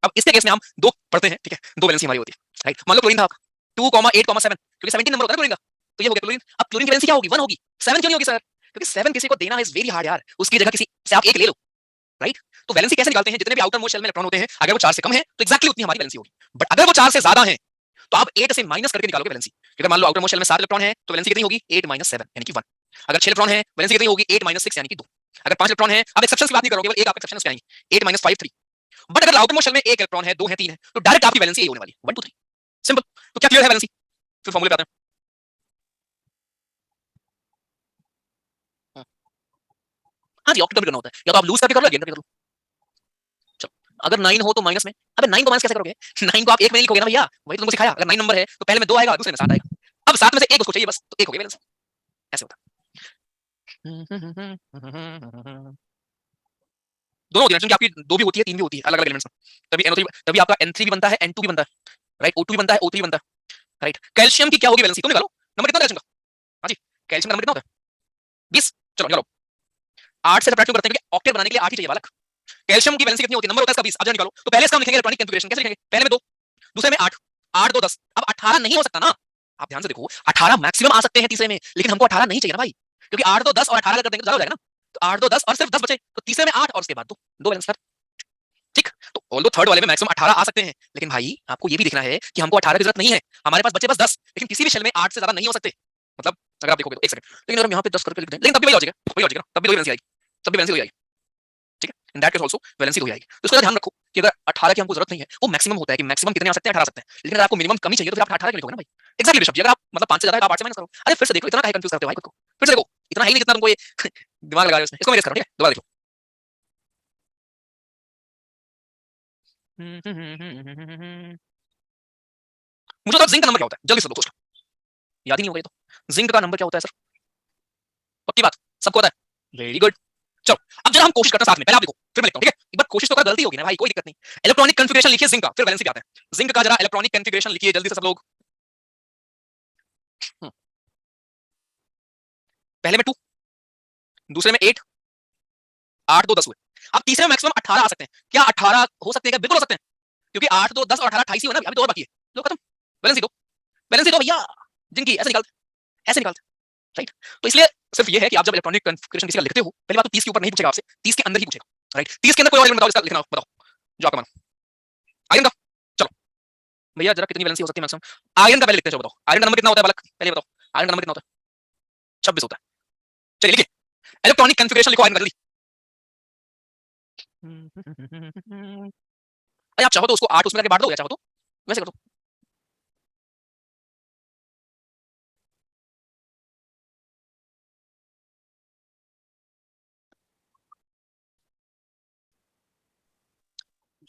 अब इसके केस में हम 2 पढ़ते हैं, ठीक है, 2 वैलेंसी हमारी होती है, राइट। मान लो क्लोरीन था आपका 2 8 7, क्योंकि 17 नंबर होता है ना क्लोरीन का, तो ये हो गया क्लोरीन। अब क्लोरीन की वैलेंसी क्या होगी, 1 होगी, 7 क्यों नहीं होगी सर, क्योंकि 7 किसी को देना इज वेरी हार्ड यार, उसकी जगह किसी से आप 1 ले लो, राइट। तो वैलेंसी कैसे निकालते हैं, जितने भी आउटर मोस्ट शेल में इलेक्ट्रॉन होते हैं, अगर वो 4 से कम है तो एक्जैक्टली उतनी हमारी वैलेंसी होगी, बट अगर वो 4 से ज्यादा है तो आप 8 से माइनस करके निकालोगे वैलेंसी। अगर मान लो आउटर मोस्ट शेल में 7 इलेक्ट्रॉन है तो वैलेंसी कितनी होगी 8 - 7 यानी कि 1। अगर 6 इलेक्ट्रॉन है वैलेंसी कितनी होगी 8 - 6 यानी कि 2। अगर 5 इलेक्ट्रॉन है, अब एक्सेप्शंस की बात नहीं करोगे, केवल एक आप एक्सेप्शंस पे आएंगे, 8 - 5 3। बट अगर आउटर मोस्ट शेल में 1 इलेक्ट्रॉन है, 2 है, 3 है, तो डायरेक्ट आपकी वैलेंसी यही होने वाली है 1 2 3, सिंपल। तो क्या क्लियर है वैलेंसी, फिर फार्मूले पे आते हैं। हाँ जी, ऑक्टेट करना होता है, या तो आप लूज करके कर लो, गेन करके कर लो। चलो, अगर 9 हो तो माइनस में, अबे 9 को माइनस कैसे करोगे 9 को आप 1 में नहीं लिखोगे ना भैया, वही तो तुमको सिखाया, अगर 9 नंबर है तो पहले में 2 आएगा, दूसरे में 7 आएगा, अब 7 में से 1 उसको चाहिए बस, तो 1 हो गया वैलेंसी, ऐसे होता है। दोनों होती है, क्योंकि आपकी 2 भी होती है 3 भी होती है, अलग-अलग एलिमेंट्स में, तभी NO3, तभी आपका N3 भी बनता है, N2 भी बनता है, राइट, O2 भी बनता है, O3 भी बनता है, राइट। कैल्शियम की क्या होगी वैलेंसी, तुम निकालो, नंबर कितना है कैल्शियम का, हाँ जी, कैल्शियम का नंबर कितना होता है 20, चलो निकालो, 8 से सब्ट्रैक्ट करते हैं क्योंकि ऑक्टेट बनाने के लिए 8 ही चाहिए बालक। कैल्शियम की वैलेंसी कितनी होती है, नंबर होता है इसका 20, अब जरा निकालो, तो पहले इसका हम लिखेंगे इलेक्ट्रॉनिक कॉन्फ़िगरेशन, कैसे लिखेंगे, पहले में 2, दूसरे में 8, 8 2 10, अब 18 नहीं हो सकता ना, आप ध्यान से देखो, 18 मैक्सिमम आ सकते हैं तीसरे में, लेकिन हमको 18 नहीं चाहिए ना भाई, क्योंकि 8 2 10 और 18 कर देंगे तो ज्यादा हो जाएगा ना, तो 8 2 10 और सिर्फ 10 बचे, तो तीसरे में 8 और उसके बाद 2, 2 बैलेंस कर, ठीक। तो ऑल्दो थर्ड वाले में मैक्सिमम 18 आ सकते हैं, लेकिन भाई आपको ये भी देखना है कि हमको 18 की जरूरत नहीं है, हमारे पास बचे बस 10, लेकिन किसी भी शेल में 8 से ज्यादा नहीं हो सकते, मतलब अगर आप देखोगे तो एक सेकंड, लेकिन अगर हम यहाँ पे 10 करके लिख दें, लेकिन तब भी वही लॉजिक है, वही लॉजिक है ना, तब भी वही वैलेंसी आएगी, तब भी वैलेंसी वही आएगी, ठीक है। In that case also valency वही आएगी। तो इसका ध्यान रखो कि अगर 18 की हमको जरूरत नहीं है, वो मैक्सिमम होता है कि मैक्सिमम कितने आ सकते हैं 18 आ सकते हैं, लेकिन अगर आपको मिनिमम कमी चाहिए तो फिर आप 18 के लिखोगे ना भाई, एक्जेक्टली ऋषभ जी, अगर आप मतलब 5 से ज्यादा है तो आप 8 से माइनस करो। अरे फिर से देखो, इतना काहे कंफ्यूज करते हो भाई खुद को, फिर से देखो, इतना है ही नहीं जितना तुमको ये दिमाग लगा रहे हो इसमें, इसको मैं करो, ठीक है, दोबारा देखो। मुझे तो जिंक का नंबर क्या होता है जल्दी से सोच लो, याद ही नहीं होगा ये तो, जिंक का नंबर क्या होता है सर, पक्की बात सबको पता है, वेरी गुड। चलो अब जरा हम कोशिश करते हैं साथ में, पहले आप देखो फिर मैं लिखता हूं, ठीक है, एक बार कोशिश तो कर, गलती होगी ना भाई, कोई दिक्कत नहीं। इलेक्ट्रॉनिक कॉन्फ़िगरेशन लिखिए जिंक का, फिर वैलेंसी पे आते हैं। जिंक का जरा इलेक्ट्रॉनिक कॉन्फ़िगरेशन लिखिए जल्दी से सब लोग। पहले में 2, दूसरे में 8, 8 2 10 हुए, अब तीसरे में मैक्सिमम 18 आ सकते हैं, क्या 18 हो सकते हैं क्या, बिल्कुल हो सकते हैं, क्योंकि 8 2 10 और 18 28 ही हो ना, अभी 2 और बाकी है, लो खत्म, वैलेंसी दो, वैलेंसी दो भैया, जिंक की ऐसे निकालते, ऐसे निकालते, राइट। तो इसलिए सिर्फ ये है कि आप जब इलेक्ट्रॉनिक कॉन्फ़िगरेशन किसी का लिखते हो, पहली बात तो 30 के ऊपर नहीं पूछेगा आपसे, 30 के अंदर ही पूछेगा, राइट। 30 के अंदर कोई और एलिमेंट बताओ, इसका लिखना बताओ, जो आपका मानो आयरन का चलो भैया जरा कितनी वैलेंसी हो सकती है मैक्सिमम आयरन का पहले लिखते हैं बताओ आयरन का नंबर कितना होता है बालक पहले बताओ आयरन का नंबर कितना होता है 26 होता है चलिए लिखिए इलेक्ट्रॉनिक कॉन्फ़िगरेशन लिखो आयरन का जल्दी अरे आप चाहो तो उसको 8 उसमें करके बांट दो या चाहो तो वैसे कर दो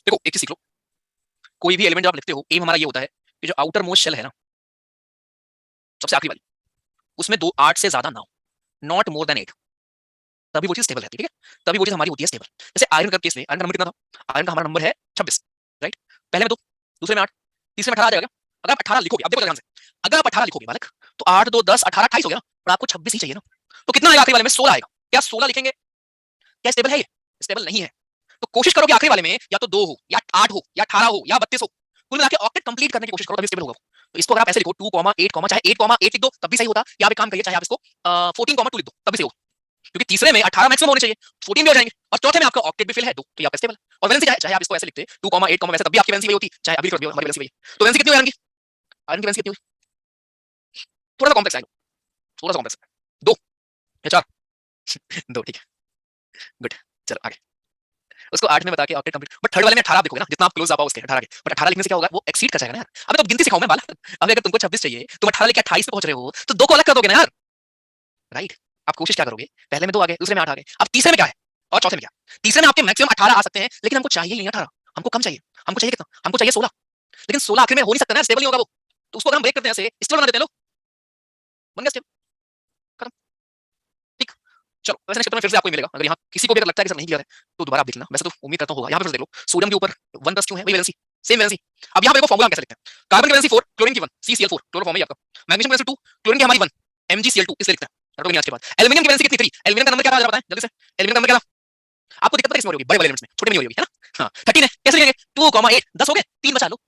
देखो एक चीज सीख लो कोई भी एलिमेंट जब आप लिखते हो एम हमारा ये होता है कि जो आउटर मोस्ट शेल है ना सबसे आखिरी वाली उसमें 8 से ज्यादा ना हो नॉट मोर देन 8 तभी वो चीज स्टेबल रहती है ठीक है तभी वो चीज हमारी होती है स्टेबल जैसे आयरन का केस में आयरन का नंबर कितना था आयरन का हमारा नंबर है 26 राइट पहले में 2 दूसरे में 8 तीसरे में 18 आ जाएगा अगर आप 18 लिखोगे अब देखो ध्यान से अगर आप 18 लिखोगे बालक तो 8 2 10 18 28 हो गया ना और आपको 26 ही चाहिए ना तो कितना आएगा आखिरी वाले में 16 आएगा क्या 16 लिखेंगे क्या स्टेबल है ये स्टेबल नहीं है तो कोशिश करो कि आखिरी वाले में या तो 2 हो या 8 हो या 18 हो या 32 हो कुल मिला के ऑक्टेट कंप्लीट करने की कोशिश करो तभी स्टेबल होगा तो इसको अगर आप ऐसे लिखो 2, 8, चाहे 8, लिख दो तब भी सही होता या आप एक काम करिए चाहे आप इसको 14, 2 लिख दो तब भी सही होगा क्योंकि तीसरे में 18 मैक्सिमम होने चाहिए 14 भी हो जाएंगे और चौथे में आपका ऑक्टेट भी फिल है 2 तो ये आपका स्टेबल और वैलेंसी चाहे आप इसको ऐसे लिखते 2, 8, वैसे तब भी आपकी वैलेंसी वही होती चाहे अभी हमारी वैलेंसी वही तो वैलेंसी कितनी हो आयरन की आयरन की वैलेंसी कितनी हुई थोड़ा सा कॉम्प्लेक्स है थोड़ा सा कॉम्प्लेक्स है 2 या 4 2 ठीक है गुड चलो आगे उसको 8 में बता के ऑक्टेट कंप्लीट बट थर्ड वाले में 18 देखोगे ना जितना आप क्लोज आ पाओ उसके 18 के बट 18 लिखने से क्या होगा वो एक्सीड कर जाएगा ना यार अबे तो गिनती सिखाऊं मैं बाला अब अगर तुमको 26 चाहिए तुम 18 लेके 28 पे पहुंच रहे हो तो 2 को अलग कर दोगे ना यार राइट आप कोशिश क्या करोगे पहले में 2 आ गए दूसरे में 8 आ गए अब तीसरे में क्या है और चौथे में क्या तीसरे में आपके मैक्सिमम 18 आ सकते हैं लेकिन हमको चाहिए ही नहीं 18 हमको कम चाहिए हमको चाहिए कितना हमको चाहिए 16 लेकिन 16 आखिर में हो नहीं सकता ना स्टेबल नहीं होगा वो तो उसको अगर हम ब्रेक करते हैं ऐसे स्टेबल बना देते हैं लो बन गया स्टेबल खत्म ठीक चलो वैसे नेक्स्ट चैप्टर में फिर से आपको मिलेगा अगर यहाँ किसी को भी अगर लगता है कि सर नहीं क्लियर है तो दोबारा आप देख लेना वैसे तो उम्मीद करता हूँ होगा यहाँ पे फिर देख लो सोडियम के ऊपर 1 क्यों है वही वैलेंसी सेम वैलेंसी अब यहाँ पे देखो फॉर्मूला कैसे लिखते हैं कार्बन की वैलेंसी 4 क्लोरीन की 1 CCl4 क्लोरोफॉर्म है आपका मैग्नीशियम की वैलेंसी 2 क्लोरीन की हमारी 1 MgCl2 इसलिए लिखते हैं तो आज के बाद एल्यूमिनियम की वैलेंसी कितनी 3 एल्यूमिनियम का नंबर क्या था जरा बताएं जल्दी से एल्यूमिनियम का नंबर क्या था आपको दिक्कत पता किसमें हो रही होगी बड़े वाले एलिमेंट्स में छोटे में नहीं हो रही होगी है ना हां 13 है कैसे लिखेंगे 2, 8 10 हो गए 3 बचा लो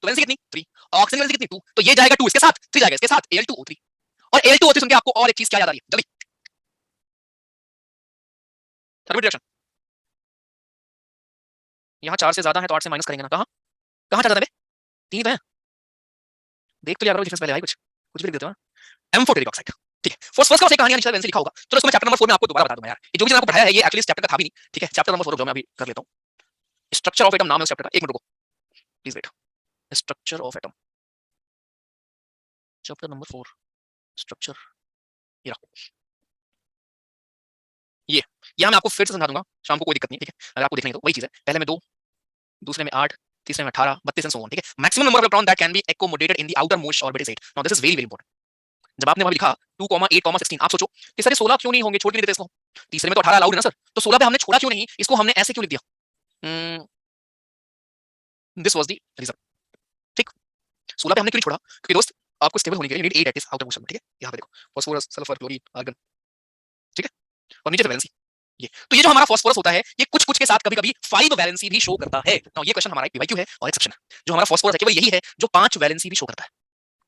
तो वैलेंसी कितनी 3 ऑक्सीजन वैलेंसी कितनी 2 तो ये जाएगा 2 इसके साथ 3 जाएगा इसके साथ Al2O3 और Al2O3 सुन के आपको और एक चीज क्या याद आ रही है जल्दी थर्मल रिएक्शन यहाँ 4 से ज्यादा है तो 8 से माइनस करेंगे ना कहाँ कहाँ 4 ज्यादा है 3 तो है देख तो लिया करो डिफरेंस पहले भाई कुछ भी लिख देते हो ना M4 टेरिक ऑक्साइड ठीक है फर्स्ट का एक कहानी निश्चित वैलेंसी लिखा होगा चलो इसको मैं चैप्टर नंबर 4 में आपको दोबारा बता दूंगा यार ये जो भी मैंने आपको पढ़ाया है ये एक्चुअली इस चैप्टर का था भी नहीं ठीक है चैप्टर नंबर 4 जो मैं अभी कर लेता हूं स्ट्रक्चर ऑफ एटम नाम है उस चैप्टर का एक मिनट रुको please wait structure of atom chapter number 4 structure ये यहाँ मैं आपको फिर से समझा दूंगा शाम को कोई दिक्कत नहीं ठीक है अगर आपको दिख नहीं तो वही चीज है पहले में 2 दूसरे में 8 तीसरे में 18 32 एंड सो ऑन ठीक है maximum number of electron that can be accommodated in the outer most orbit is 8 now this is very very important जब आपने वहां लिखा 2, 8, 16 आप सोचो कि सर 16 क्यों नहीं होंगे छोड़ क्यों नहीं देते इसको तीसरे में तो 18 अलाउड है ना सर तो 16 पे हमने छोड़ा क्यों नहीं इसको हमने ऐसे क्यों लिख दिया दिस वाज द रीजन ठीक 16 पे हमने क्यों नहीं छोड़ा क्योंकि दोस्त आपको स्टेबल होने के लिए नीड 8 एट इस आउटर मोस्ट ठीक है यहाँ पे देखो फास्फोरस सल्फर क्लोरीन आर्गन ठीक है और नीचे से वैलेंसी ये तो ये जो हमारा फास्फोरस होता है ये कुछ कुछ के साथ कभी-कभी 5 वैलेंसी भी शो करता है नाउ ये क्वेश्चन हमारा एक पीवाईक्यू है और एक्सेप्शन है जो हमारा फास्फोरस है केवल यही है जो 5 वैलेंसी भी शो करता है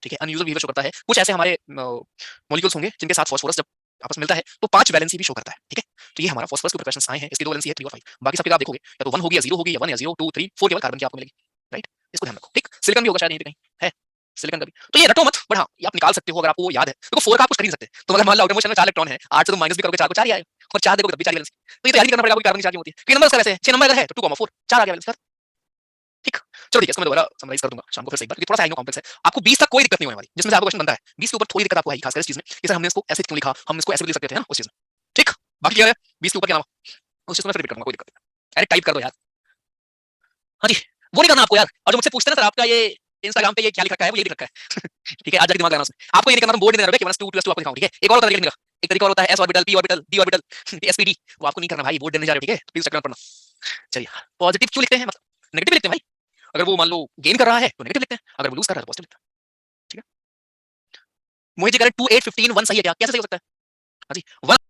ठीक है अनयूजुअल बिहेवियर शो करता है कुछ ऐसे हमारे मॉलिक्यूल्स होंगे जिनके साथ फास्फोरस जब आपस में मिलता है तो 5 वैलेंसी भी शो करता है ठीक है तो ये हमारा फास्फोरस के क्वेश्चंस आए हैं इसकी 2 वैलेंसी है 3 और 5 बाकी सबके आप देखोगे या तो 1 होगी या 0 होगी या 1 या 0 2 3 4 केवल कार्बन की आपको मिलेगी राइट इसको ध्यान रखो ठीक सिलिकॉन भी होगा शायद यहीं पे कहीं है सिलिकॉन का भी तो ये रटो मत बट हाँ ये आप निकाल सकते हो अगर आपको वो याद है देखो 4 का आप कुछ कर नहीं सकते तो अगर मान लो आउटर मोशन में 4 इलेक्ट्रॉन है 8 से तुम माइनस भी करोगे 4 को 4 ही आएगा और 4 देखोगे तब भी 4 वैलेंसी तो ये तो याद नहीं करना पड़ेगा कोई कार्बन की चार्ज होती है कि नंबर इसका वैसे 6 नंबर अगर है तो 2,4 4 आ गया वैलेंसी ठीक चलो ठीक है इसको मैं दोबारा समराइज कर दूंगा शाम को फिर से एक बार क्योंकि थोड़ा सा आइनो कॉम्प्लेक्स है आपको 20 तक कोई दिक्कत नहीं होने वाली जिसमें से आपको क्वेश्चन बनता है 20 के ऊपर थोड़ी दिक्कत आपको आएगी खासकर इस चीज में कि सर हमने इसको ऐसे क्यों लिखा हम इसको ऐसे भी लिख सकते थे ना उस चीज में ठीक बाकी क्या है 20 के ऊपर क्या नाम उस चीज में फिर रिपीट करूंगा कोई दिक्कत नहीं अरे टाइप कर दो यार हाँ जी वो नहीं करना आपको यार और जो मुझसे पूछते हैं ना सर आपका ये इंस्टाग्राम पे ये क्या लिख रखा है वो ये लिख रखा है ठीक है आज जाके दिमाग लगाना उसमें आपको ये नहीं करना तुम बोर्ड नहीं दे रहे कि 2 आपको दिखाऊं ठीक है एक और तरीका लिखने का एक तरीका और होता है s orbital p orbital d orbital sp d वो आपको नहीं करना भाई बोर्ड देने जा रहे हो ठीक है तो प्लीज चेक करना चलिए पॉजिटिव क्यों लिखते हैं मतलब नेगेटिव लिखते हैं भाई अगर वो मान लो गेन कर रहा है तो नेगेटिव लिखते हैं अगर वो लूज कर रहा है तो पॉजिटिव लिखते हैं ठीक है मोहित जी कह रहे 2 8 15 1 सही है क्या कैसे सही हो सकता है हाँ जी 1